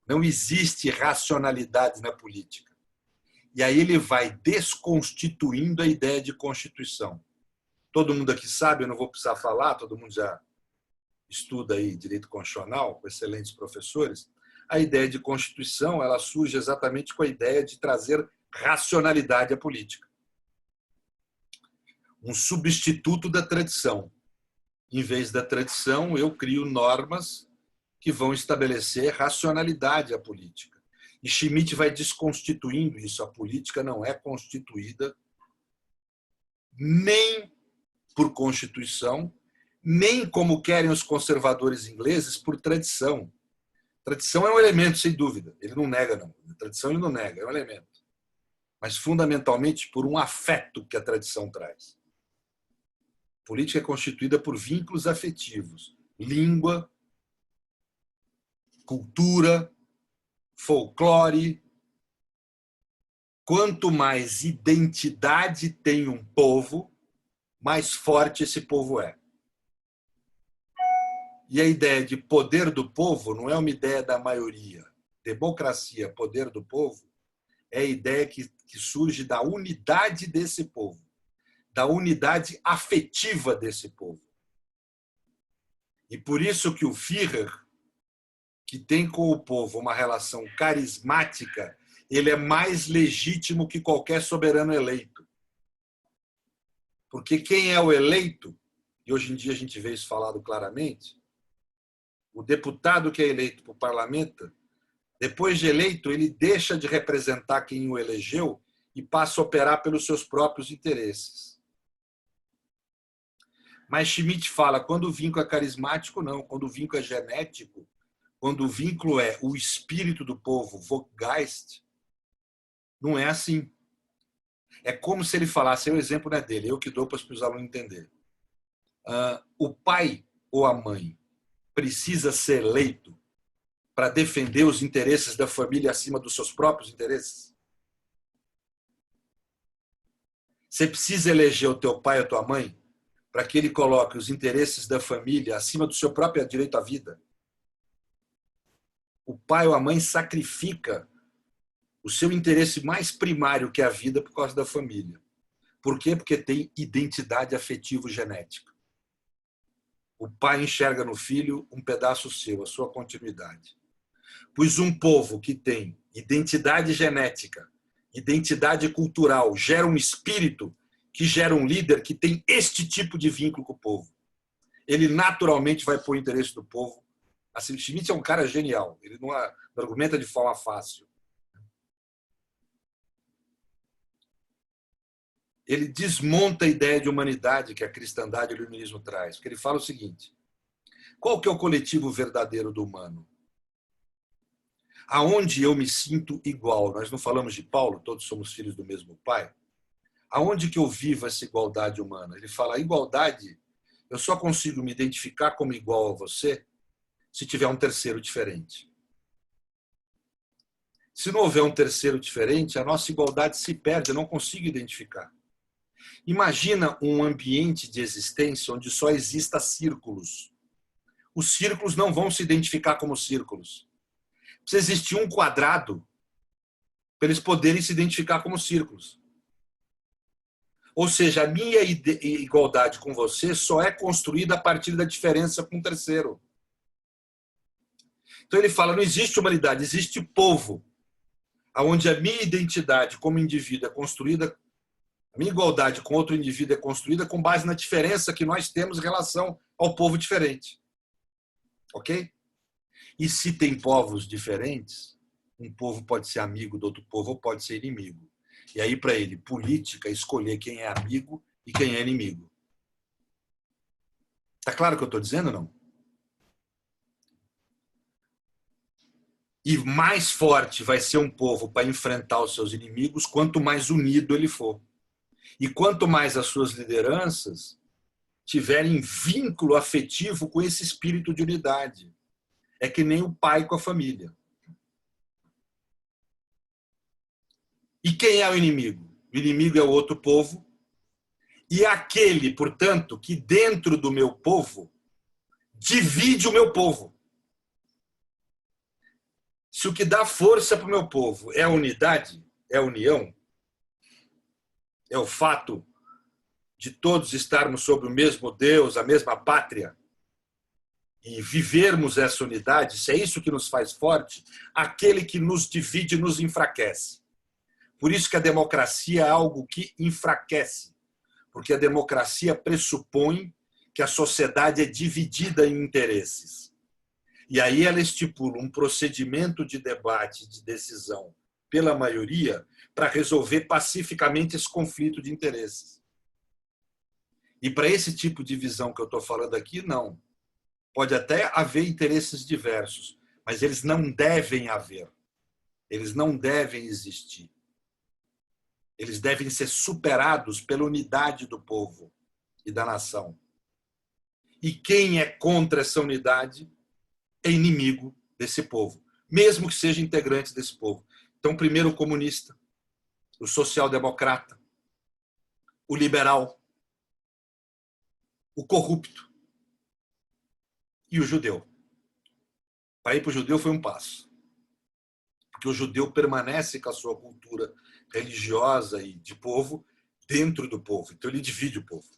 Não existe racionalidade na política. E aí ele vai desconstituindo a ideia de Constituição. Todo mundo aqui sabe, eu não vou precisar falar, todo mundo já estuda aí direito constitucional, com excelentes professores. A ideia de Constituição, ela surge exatamente com a ideia de trazer racionalidade à política. Um substituto da tradição. Em vez da tradição, eu crio normas que vão estabelecer racionalidade à política. E Schmitt vai desconstituindo isso. A política não é constituída nem por Constituição, nem, como querem os conservadores ingleses, por tradição. Tradição é um elemento, sem dúvida. Ele não nega, não. A tradição ele não nega, é um elemento. Mas, fundamentalmente, por um afeto que a tradição traz. A política é constituída por vínculos afetivos. Língua, cultura, folclore. Quanto mais identidade tem um povo, mais forte esse povo é. E a ideia de poder do povo não é uma ideia da maioria. Democracia, poder do povo, é a ideia que surge da unidade desse povo, da unidade afetiva desse povo. E por isso que o Führer, que tem com o povo uma relação carismática, ele é mais legítimo que qualquer soberano eleito. Porque quem é o eleito, e hoje em dia a gente vê isso falado claramente, o deputado que é eleito para o parlamento, depois de eleito, ele deixa de representar quem o elegeu e passa a operar pelos seus próprios interesses. Mas Schmitt fala, quando o vínculo é carismático, não. Quando o vínculo é genético, quando o vínculo é o espírito do povo, Volksgeist, não é assim. É como se ele falasse, o exemplo não é dele, eu que dou para os alunos entenderem. O pai ou a mãe precisa ser eleito para defender os interesses da família acima dos seus próprios interesses? Você precisa eleger o teu pai ou a tua mãe para que ele coloque os interesses da família acima do seu próprio direito à vida? O pai ou a mãe sacrifica o seu interesse mais primário, que é a vida, por causa da família. Por quê? Porque tem identidade afetivo-genética. O pai enxerga no filho um pedaço seu, a sua continuidade. Pois um povo que tem identidade genética, identidade cultural, gera um espírito que gera um líder que tem este tipo de vínculo com o povo. Ele naturalmente vai pôr o interesse do povo. Assim, Schmitt é um cara genial. Ele não argumenta de forma fácil. Ele desmonta a ideia de humanidade que a cristandade e o iluminismo traz. Porque ele fala o seguinte: qual que é o coletivo verdadeiro do humano? Aonde eu me sinto igual? Nós não falamos de Paulo, todos somos filhos do mesmo pai. Aonde que eu vivo essa igualdade humana? Ele fala, a igualdade, eu só consigo me identificar como igual a você se tiver um terceiro diferente. Se não houver um terceiro diferente, a nossa igualdade se perde, eu não consigo identificar. Imagina um ambiente de existência onde só exista círculos. Os círculos não vão se identificar como círculos. Precisa existir um quadrado para eles poderem se identificar como círculos. Ou seja, a minha igualdade com você só é construída a partir da diferença com o terceiro. Então ele fala, não existe humanidade, existe povo, onde a minha identidade como indivíduo é construída, a minha igualdade com outro indivíduo é construída com base na diferença que nós temos em relação ao povo diferente. Ok? E se tem povos diferentes, um povo pode ser amigo do outro povo ou pode ser inimigo. E aí, para ele, política é escolher quem é amigo e quem é inimigo. Está claro o que eu estou dizendo ou não? E mais forte vai ser um povo para enfrentar os seus inimigos, quanto mais unido ele for. E quanto mais as suas lideranças tiverem vínculo afetivo com esse espírito de unidade. É que nem o pai com a família. E quem é o inimigo? O inimigo é o outro povo. E aquele, portanto, que dentro do meu povo divide o meu povo. Se o que dá força para o meu povo é a unidade, é a união, é o fato de todos estarmos sob o mesmo Deus, a mesma pátria, e vivermos essa unidade, se é isso que nos faz forte, aquele que nos divide nos enfraquece. Por isso que a democracia é algo que enfraquece, porque a democracia pressupõe que a sociedade é dividida em interesses. E aí ela estipula um procedimento de debate, de decisão pela maioria, para resolver pacificamente esse conflito de interesses. E para esse tipo de visão que eu estou falando aqui, não. Pode até haver interesses diversos, mas eles não devem haver. Eles não devem existir. Eles devem ser superados pela unidade do povo e da nação. E quem é contra essa unidade é inimigo desse povo, mesmo que seja integrante desse povo. Então, primeiro o comunista, o social-democrata, o liberal, o corrupto e o judeu. Para ir para o judeu foi um passo. Porque o judeu permanece com a sua cultura religiosa e de povo dentro do povo. Então ele divide o povo.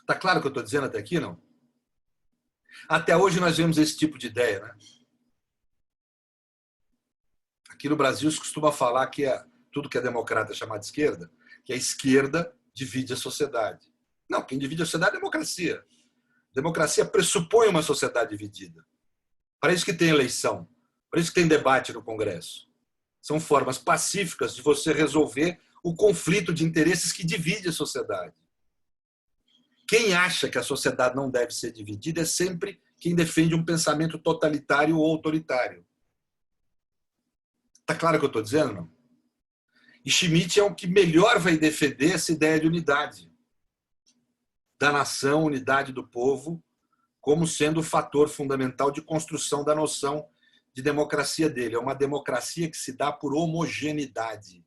Está claro o que eu estou dizendo até aqui, não? Até hoje nós vemos esse tipo de ideia, né? Aqui no Brasil se costuma falar que tudo que é democrata é chamado de esquerda, que a esquerda divide a sociedade. Não, quem divide a sociedade é a democracia. Democracia pressupõe uma sociedade dividida. Para isso que tem eleição, para isso que tem debate no Congresso. São formas pacíficas de você resolver o conflito de interesses que divide a sociedade. Quem acha que a sociedade não deve ser dividida é sempre quem defende um pensamento totalitário ou autoritário. Está claro o que eu estou dizendo, não? E Schmitt é o que melhor vai defender essa ideia de unidade da nação, unidade do povo, como sendo o fator fundamental de construção da noção de democracia dele. É uma democracia que se dá por homogeneidade,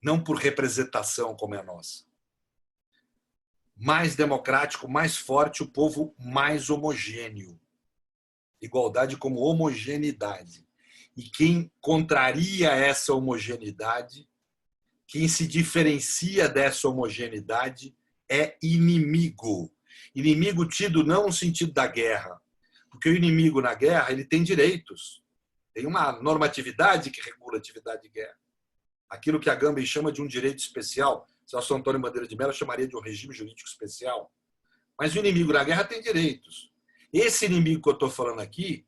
não por representação como é a nossa. Mais democrático, mais forte, o povo mais homogêneo. Igualdade como homogeneidade. E quem contraria essa homogeneidade, quem se diferencia dessa homogeneidade, é inimigo. Inimigo tido não no sentido da guerra, porque o inimigo na guerra ele tem direitos, tem uma normatividade que regula a atividade de guerra. Aquilo que a Agamben chama de um direito especial, Celso Antônio Bandeira de Mello chamaria de um regime jurídico especial. Mas o inimigo na guerra tem direitos. Esse inimigo que eu estou falando aqui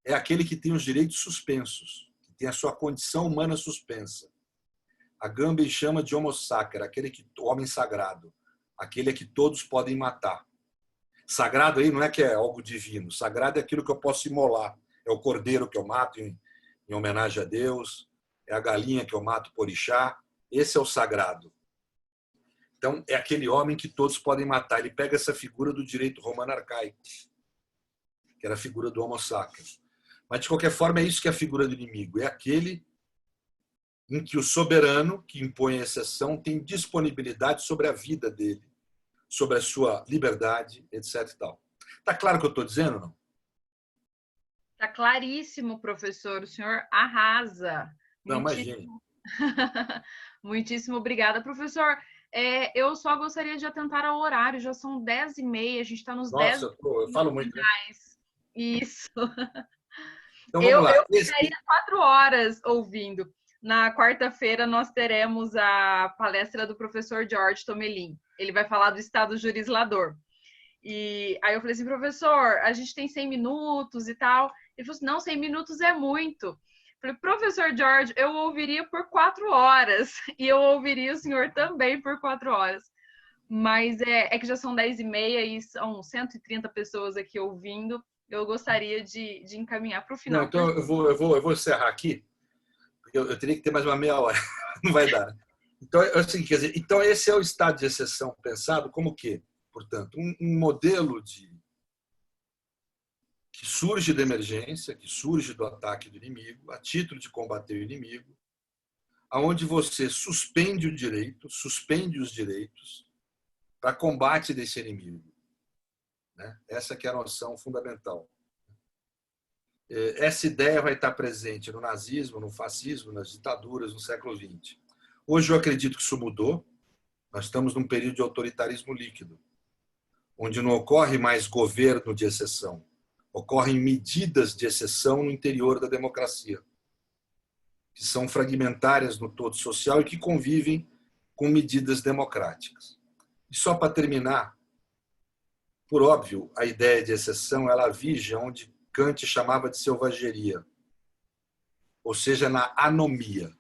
é aquele que tem os direitos suspensos, que tem a sua condição humana suspensa. A Agamben chama de homo sacer, o homem sagrado, aquele que todos podem matar. Sagrado aí não é que é algo divino, sagrado é aquilo que eu posso imolar. É o cordeiro que eu mato em homenagem a Deus, é a galinha que eu mato por orixá, esse é o sagrado. Então, é aquele homem que todos podem matar. Ele pega essa figura do direito romano arcaico, que era a figura do homo sacer. Mas, de qualquer forma, é isso que é a figura do inimigo. É aquele em que o soberano, que impõe a exceção, tem disponibilidade sobre a vida dele, sobre a sua liberdade, etc. Está claro o que eu estou dizendo, não? Está claríssimo, professor. O senhor arrasa. Não, imagine. Muitíssimo obrigada, professor. Eu só gostaria de atentar ao horário. Já são 10h30, a gente está nos 10 eu falo muito. Né? Isso. Então, vamos lá. Eu ficaria 4 horas ouvindo. Na quarta-feira, nós teremos a palestra do professor George Tomelin. Ele vai falar do Estado jurislador. E aí eu falei assim, professor, a gente tem 100 minutos e tal. Ele falou assim, não, 100 minutos é muito. Eu falei, professor George, eu ouviria por 4 horas. E eu ouviria o senhor também por 4 horas. Mas é que já são 10h30 e são 130 pessoas aqui ouvindo. Eu gostaria de encaminhar para o final. Não, então eu vou encerrar aqui. Eu teria que ter mais uma meia hora. Não vai dar. Então, é o seguinte, quer dizer, então esse é o estado de exceção pensado como o quê? Portanto, um modelo que surge da emergência, que surge do ataque do inimigo, a título de combater o inimigo, aonde você suspende o direito, suspende os direitos para combate desse inimigo. Né? Essa que é a noção fundamental. Essa ideia vai estar presente no nazismo, no fascismo, nas ditaduras no século XX. Hoje eu acredito que isso mudou. Nós estamos num período de autoritarismo líquido, onde não ocorre mais governo de exceção. Ocorrem medidas de exceção no interior da democracia, que são fragmentárias no todo social e que convivem com medidas democráticas. E só para terminar, por óbvio, a ideia de exceção ela vige onde Kant chamava de selvageria, ou seja, na anomia.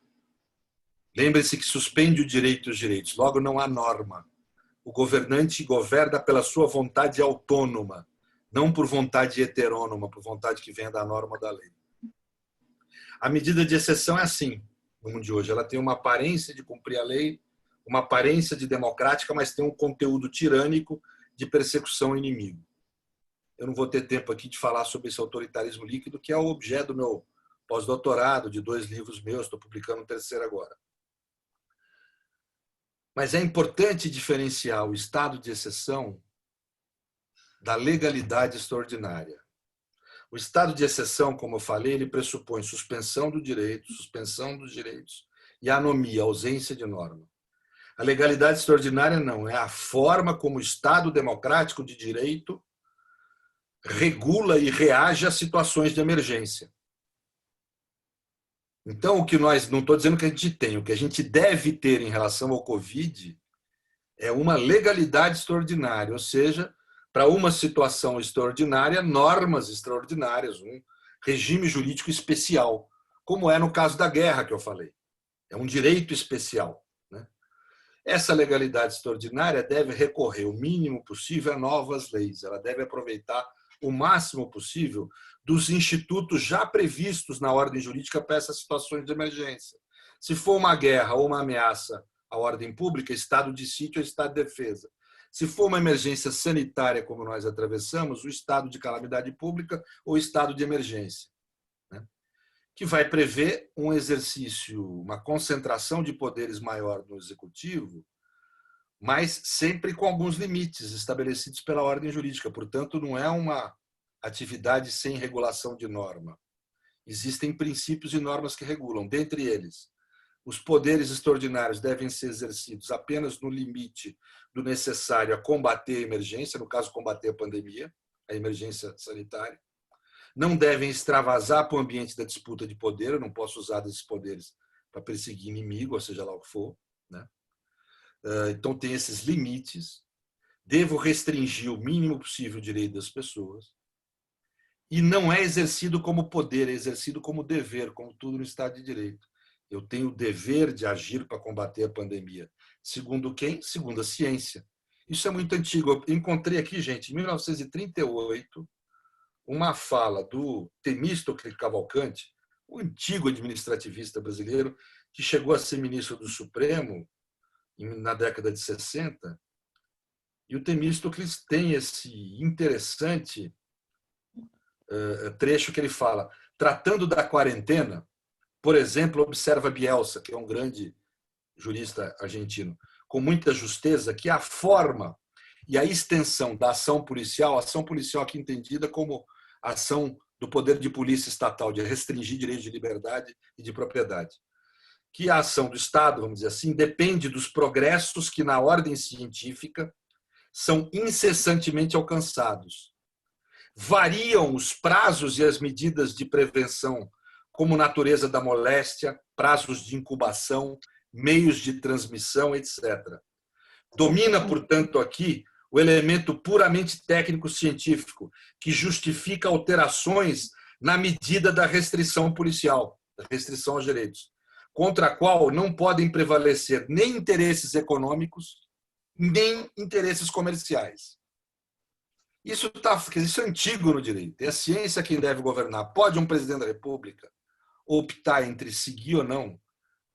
Lembre-se que suspende o direito e os direitos, logo não há norma. O governante governa pela sua vontade autônoma, não por vontade heterônoma, por vontade que vem da norma da lei. A medida de exceção é assim, no mundo de hoje. Ela tem uma aparência de cumprir a lei, uma aparência de democrática, mas tem um conteúdo tirânico de persecução ao inimigo. Eu não vou ter tempo aqui de falar sobre esse autoritarismo líquido, que é o objeto do meu pós-doutorado, de 2 livros meus, estou publicando um 3º agora. Mas é importante diferenciar o estado de exceção da legalidade extraordinária. O estado de exceção, como eu falei, ele pressupõe suspensão do direito, suspensão dos direitos e anomia, ausência de norma. A legalidade extraordinária não, é a forma como o Estado democrático de direito regula e reage a situações de emergência. Então, o que nós, não estou dizendo que a gente tem, o que a gente deve ter em relação ao Covid é uma legalidade extraordinária, ou seja, para uma situação extraordinária, normas extraordinárias, um regime jurídico especial, como é no caso da guerra que eu falei. É um direito especial. Né? Essa legalidade extraordinária deve recorrer o mínimo possível a novas leis. Ela deve aproveitar o máximo possível dos institutos já previstos na ordem jurídica para essas situações de emergência. Se for uma guerra ou uma ameaça à ordem pública, estado de sítio ou estado de defesa. Se for uma emergência sanitária, como nós atravessamos, o estado de calamidade pública ou estado de emergência, né? Que vai prever um exercício, uma concentração de poderes maior no executivo, mas sempre com alguns limites estabelecidos pela ordem jurídica. Portanto, não é uma atividade sem regulação de norma. Existem princípios e normas que regulam. Dentre eles, os poderes extraordinários devem ser exercidos apenas no limite do necessário a combater a emergência, no caso, combater a pandemia, a emergência sanitária. Não devem extravasar para o ambiente da disputa de poder, eu não posso usar desses poderes para perseguir inimigo, ou seja lá o que for, né? Então, tem esses limites. Devo restringir o mínimo possível o direito das pessoas. E não é exercido como poder, é exercido como dever, como tudo no Estado de Direito. Eu tenho o dever de agir para combater a pandemia. Segundo quem? Segundo a ciência. Isso é muito antigo. Eu encontrei aqui, gente, em 1938, uma fala do Temístocles Cavalcanti, o antigo administrativista brasileiro, que chegou a ser ministro do Supremo na década de 60, e o Temístocles tem esse interessante trecho que ele fala, tratando da quarentena, por exemplo, observa Bielsa, que é um grande jurista argentino, com muita justeza, que a forma e a extensão da ação policial aqui entendida como ação do poder de polícia estatal, de restringir direitos de liberdade e de propriedade, que a ação do Estado, vamos dizer assim, depende dos progressos que na ordem científica são incessantemente alcançados. Variam os prazos e as medidas de prevenção, como natureza da moléstia, prazos de incubação, meios de transmissão, etc. Domina, portanto, aqui o elemento puramente técnico-científico, que justifica alterações na medida da restrição policial, da restrição aos direitos, contra a qual não podem prevalecer nem interesses econômicos, nem interesses comerciais. Isso é antigo no direito. É a ciência quem deve governar. Pode um presidente da República optar entre seguir ou não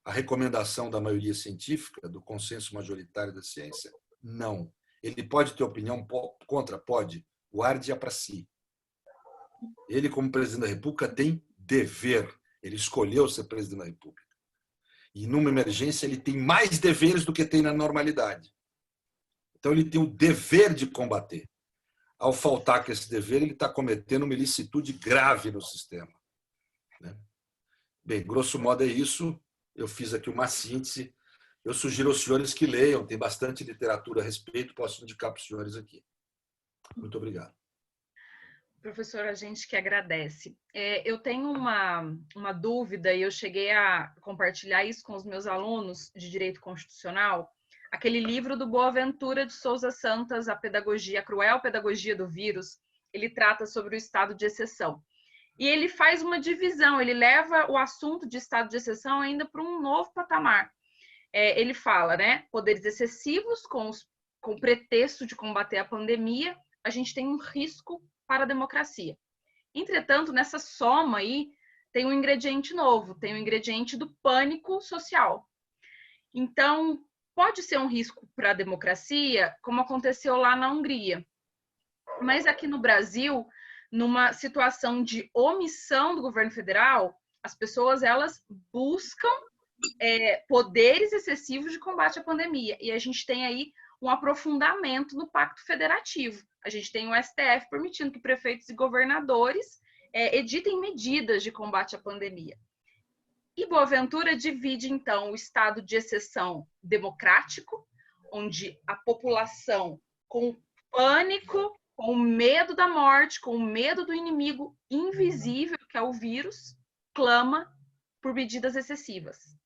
a recomendação da maioria científica, do consenso majoritário da ciência? Não. Ele pode ter opinião contra? Pode. Guarde-a para si. Ele, como presidente da República, tem dever. Ele escolheu ser presidente da República. E numa emergência ele tem mais deveres do que tem na normalidade. Então ele tem o dever de combater. Ao faltar com esse dever, ele está cometendo uma ilicitude grave no sistema. Bem, grosso modo é isso. Eu fiz aqui uma síntese. Eu sugiro aos senhores que leiam, tem bastante literatura a respeito, posso indicar para os senhores aqui. Muito obrigado. Professor, a gente que agradece. Eu tenho uma dúvida e eu cheguei a compartilhar isso com os meus alunos de Direito Constitucional, aquele livro do Boaventura de Souza Santos, A Cruel Pedagogia do Vírus, ele trata sobre o estado de exceção. E ele faz uma divisão, ele leva o assunto de estado de exceção ainda para um novo patamar. Ele fala, né, poderes excessivos com pretexto de combater a pandemia, a gente tem um risco para a democracia. Entretanto, nessa soma aí, tem um ingrediente novo, tem o ingrediente do pânico social. Então, pode ser um risco para a democracia, como aconteceu lá na Hungria. Mas aqui no Brasil, numa situação de omissão do governo federal, as pessoas elas buscam poderes excessivos de combate à pandemia. E a gente tem aí um aprofundamento no Pacto Federativo. A gente tem o STF permitindo que prefeitos e governadores editem medidas de combate à pandemia. E Boaventura divide, então, o estado de exceção democrático, onde a população, com pânico, com medo da morte, com medo do inimigo invisível, que é o vírus, clama por medidas excessivas.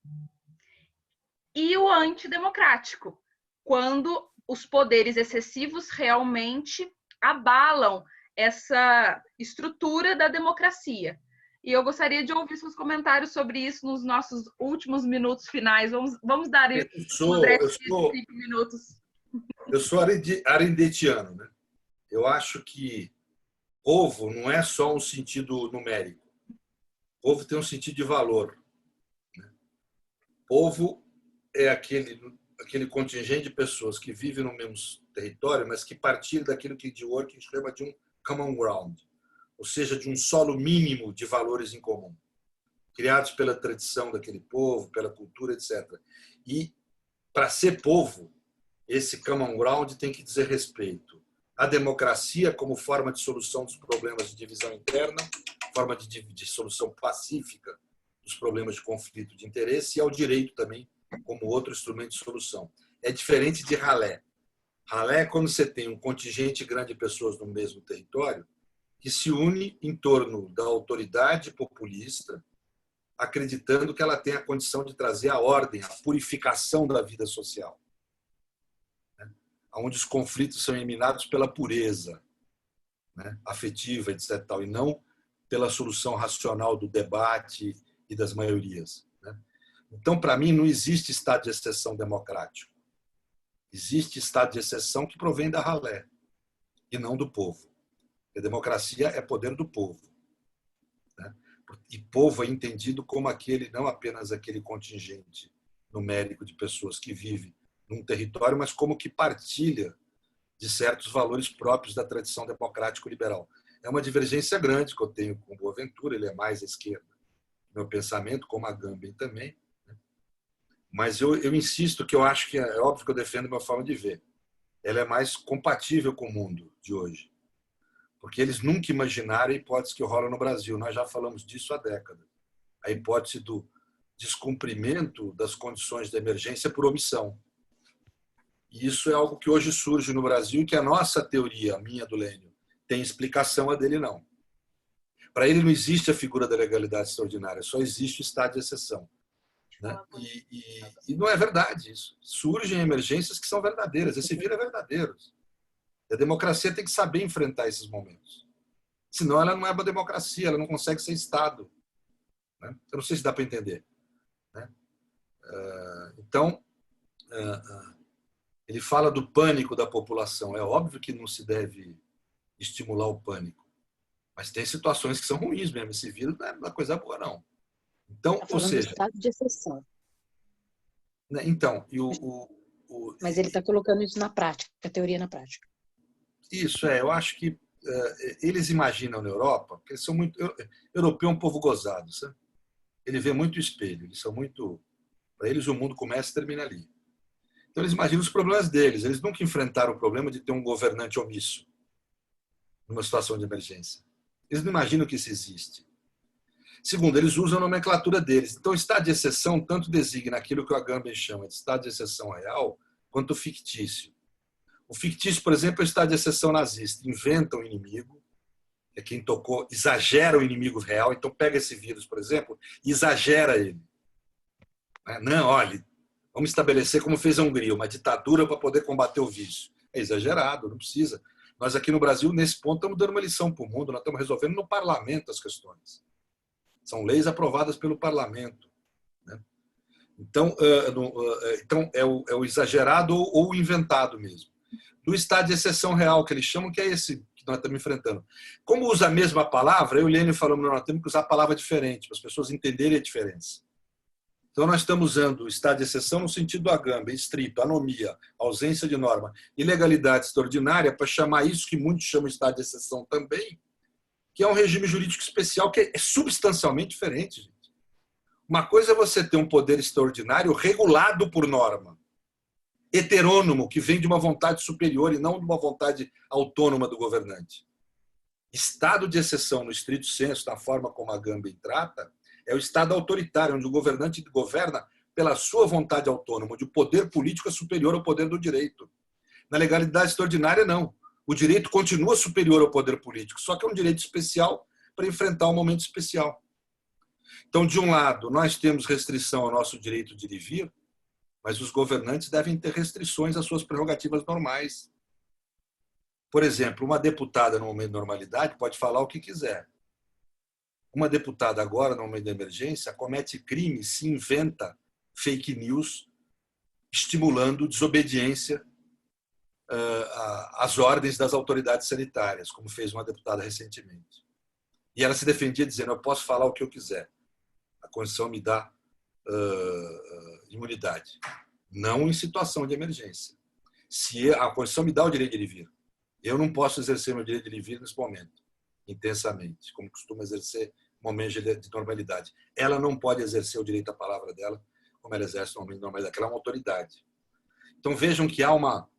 E o antidemocrático, quando os poderes excessivos realmente abalam essa estrutura da democracia. E eu gostaria de ouvir seus comentários sobre isso nos nossos últimos minutos finais. Vamos dar um breve 5 minutos. Eu sou arendetiano, né? Eu acho que povo não é só um sentido numérico. Povo tem um sentido de valor, né? Povo é aquele contingente de pessoas que vivem no mesmo território, mas que partilham daquilo que de Dworkin chama de um common ground, ou seja, de um solo mínimo de valores em comum, criados pela tradição daquele povo, pela cultura, etc. E, para ser povo, esse common ground tem que dizer respeito à democracia como forma de solução dos problemas de divisão interna, forma de solução pacífica dos problemas de conflito de interesse, e ao direito também como outro instrumento de solução. É diferente de ralé. Ralé é quando você tem um contingente grande de pessoas no mesmo território que se une em torno da autoridade populista, acreditando que ela tem a condição de trazer a ordem, a purificação da vida social, né? Onde os conflitos são eliminados pela pureza, né? Afetiva, etc., e não pela solução racional do debate e das maiorias, né? Então, para mim, não existe estado de exceção democrático. Existe estado de exceção que provém da ralé e não do povo. A democracia é poder do povo, né? E povo é entendido como aquele, não apenas aquele contingente numérico de pessoas que vive num território, mas como que partilha de certos valores próprios da tradição democrático-liberal. É uma divergência grande que eu tenho com o Boaventura, ele é mais à esquerda no meu pensamento, como a Agamben também, né? Mas eu insisto que eu acho que é óbvio que eu defendo a minha forma de ver. Ela é mais compatível com o mundo de hoje. Porque eles nunca imaginaram a hipótese que rola no Brasil. Nós já falamos disso há décadas. A hipótese do descumprimento das condições de emergência por omissão. E isso é algo que hoje surge no Brasil, que a nossa teoria, a minha do Lênio, tem explicação, a dele não. Para ele não existe a figura da legalidade extraordinária, só existe o estado de exceção, né? E não é verdade isso. Surgem emergências que são verdadeiras. Esse vírus é verdadeiro. A democracia tem que saber enfrentar esses momentos. Senão ela não é uma democracia, ela não consegue ser Estado, né? Eu não sei se dá para entender, né? Então, ele fala do pânico da população. É óbvio que não se deve estimular o pânico. Mas tem situações que são ruins mesmo. Esse vírus não é uma coisa boa, não. Então, ou seja... estado de exceção. Né? Então, Mas ele está colocando isso na prática, a teoria na prática. Isso, eu acho que eles imaginam na Europa, porque eles são muito... Europeu é um povo gozado, sabe? Ele vê muito espelho, eles são muito... Para eles o mundo começa e termina ali. Então eles imaginam os problemas deles, eles nunca enfrentaram o problema de ter um governante omisso numa situação de emergência. Eles não imaginam que isso existe. Segundo, eles usam a nomenclatura deles. Então, estado de exceção tanto designa aquilo que o Agamben chama de estado de exceção real, quanto fictício. O fictício, por exemplo, é o estado de exceção nazista. Inventa um inimigo, é quem tocou, exagera o inimigo real. Então, pega esse vírus, por exemplo, e exagera ele. Não, olha, vamos estabelecer como fez a Hungria, uma ditadura para poder combater o vício. É exagerado, não precisa. Nós aqui no Brasil, nesse ponto, estamos dando uma lição para o mundo, nós estamos resolvendo no parlamento as questões. São leis aprovadas pelo parlamento, né? Então é o exagerado ou o inventado mesmo. Do estado de exceção real, que eles chamam, que é esse que nós estamos enfrentando. Como usa a mesma palavra, eu e o Lênio falamos, nós temos que usar a palavra diferente, para as pessoas entenderem a diferença. Então, nós estamos usando o estado de exceção no sentido do Agamben, estrito, anomia, ausência de norma, ilegalidade extraordinária, para chamar isso que muitos chamam de estado de exceção também, que é um regime jurídico especial que é substancialmente diferente, gente. Uma coisa é você ter um poder extraordinário regulado por norma, heterônomo, que vem de uma vontade superior e não de uma vontade autônoma do governante. Estado de exceção, no estrito senso, da forma como a Agamben trata, é o Estado autoritário, onde o governante governa pela sua vontade autônoma, onde o poder político é superior ao poder do direito. Na legalidade extraordinária, não. O direito continua superior ao poder político, só que é um direito especial para enfrentar um momento especial. Então, de um lado, nós temos restrição ao nosso direito de ir e vir, mas os governantes devem ter restrições às suas prerrogativas normais. Por exemplo, uma deputada, no momento de normalidade, pode falar o que quiser. Uma deputada agora, no momento de emergência, comete crime, se inventa fake news, estimulando desobediência às ordens das autoridades sanitárias, como fez uma deputada recentemente. E ela se defendia dizendo, eu posso falar o que eu quiser. A Constituição me dá imunidade. Não em situação de emergência. Se a Constituição me dá o direito de ir e vir, eu não posso exercer meu direito de ir e vir nesse momento, intensamente, como costuma exercer no momento de normalidade. Ela não pode exercer o direito à palavra dela como ela exerce no momento de normalidade, ela é uma autoridade. Então vejam que há uma...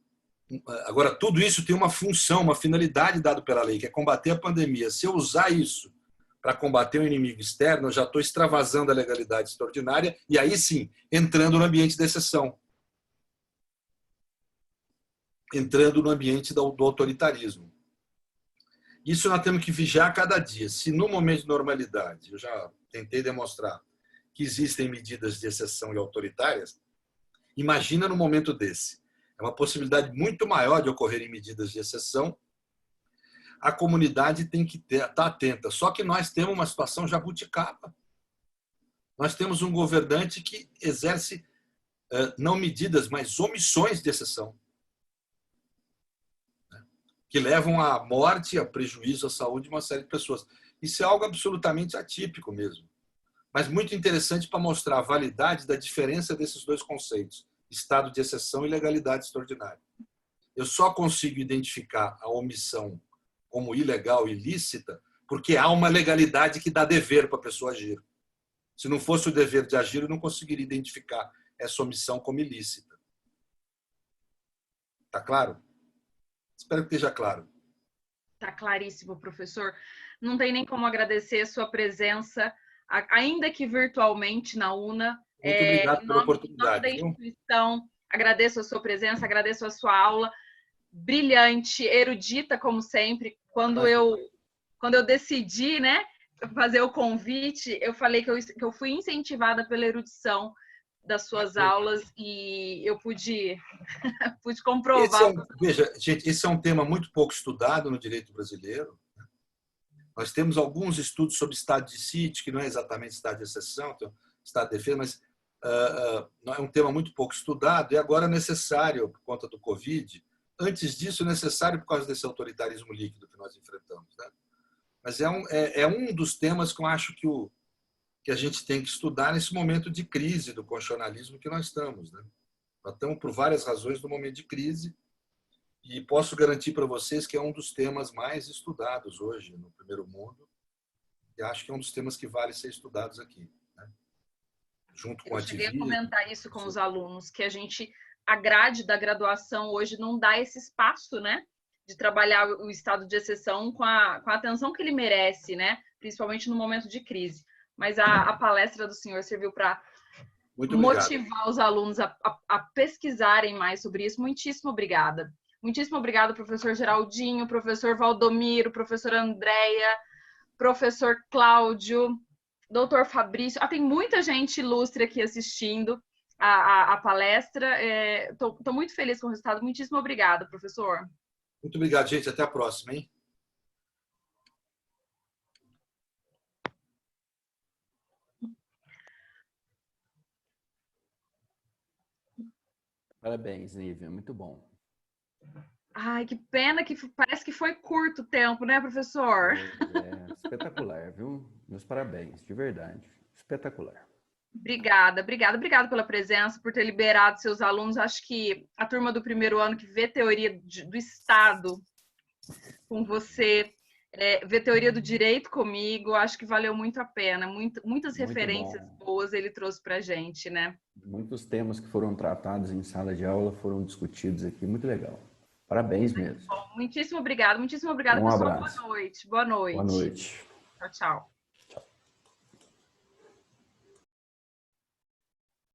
Agora, tudo isso tem uma função, uma finalidade dada pela lei, que é combater a pandemia. Se eu usar isso para combater um inimigo externo, eu já estou extravasando a legalidade extraordinária e aí sim, entrando no ambiente da exceção. Entrando no ambiente do autoritarismo. Isso nós temos que vigiar a cada dia. Se no momento de normalidade, eu já tentei demonstrar que existem medidas de exceção e autoritárias, imagina no momento desse. É uma possibilidade muito maior de ocorrerem medidas de exceção. A comunidade tem que estar atenta. Só que nós temos uma situação jabuticaba. Nós temos um governante que exerce não medidas, mas omissões de exceção, que levam à morte, a prejuízo à saúde de uma série de pessoas. Isso é algo absolutamente atípico mesmo, mas muito interessante para mostrar a validade da diferença desses dois conceitos, estado de exceção e legalidade extraordinária. Eu só consigo identificar a omissão como ilegal e ilícita porque há uma legalidade que dá dever para a pessoa agir. Se não fosse o dever de agir, eu não conseguiria identificar essa omissão como ilícita. Está claro? Espero que esteja claro. Está claríssimo, professor. Não tem nem como agradecer a sua presença, ainda que virtualmente, na UNA. Muito obrigado pela oportunidade. Em nome da instituição, agradeço a sua presença, agradeço a sua aula. Brilhante, erudita, como sempre. Quando eu decidi, né, fazer o convite, eu falei que eu fui incentivada pela erudição das suas aulas e eu pude comprovar. Veja, gente, esse é um tema muito pouco estudado no direito brasileiro. Nós temos alguns estudos sobre estado de sítio, que não é exatamente estado de exceção, então, estado de defesa, mas é um tema muito pouco estudado e agora é necessário por conta do Covid. Antes disso, é necessário por causa desse autoritarismo líquido que nós enfrentamos, né? Mas é um dos temas que eu acho que a gente tem que estudar nesse momento de crise do constitucionalismo que nós estamos, né? Nós estamos, por várias razões, no momento de crise e posso garantir para vocês que é um dos temas mais estudados hoje no primeiro mundo e acho que é um dos temas que vale ser estudados aqui, né? Junto com a ativismo. Eu cheguei a comentar isso com os alunos, que a grade da graduação hoje não dá esse espaço, né, de trabalhar o estado de exceção com a atenção que ele merece, né, principalmente no momento de crise. Mas a palestra do senhor serviu para motivar os alunos a pesquisarem mais sobre isso. Muitíssimo obrigada. Muitíssimo obrigada, professor Geraldinho, professor Valdomiro, professora Andréia, professor Cláudio, doutor Fabrício. Tem muita gente ilustre aqui assistindo a palestra. Estou muito feliz com o resultado. Muitíssimo obrigada, professor. Muito obrigado, gente. Até a próxima, hein? Parabéns, Nívia. Muito bom. Ai, que pena que parece que foi curto o tempo, né, professor? Espetacular, viu? Meus parabéns, de verdade. Espetacular. Obrigada pela presença, por ter liberado seus alunos. Acho que a turma do primeiro ano que vê teoria do Estado com você, vê teoria do direito comigo, acho que valeu muito a pena. Muitas referências boas ele trouxe para a gente, né? Muitos temas que foram tratados em sala de aula foram discutidos aqui. Muito legal. Parabéns mesmo. Bom, muitíssimo obrigada, Um pessoal. abraço. Boa noite. Boa noite. Tchau, tchau.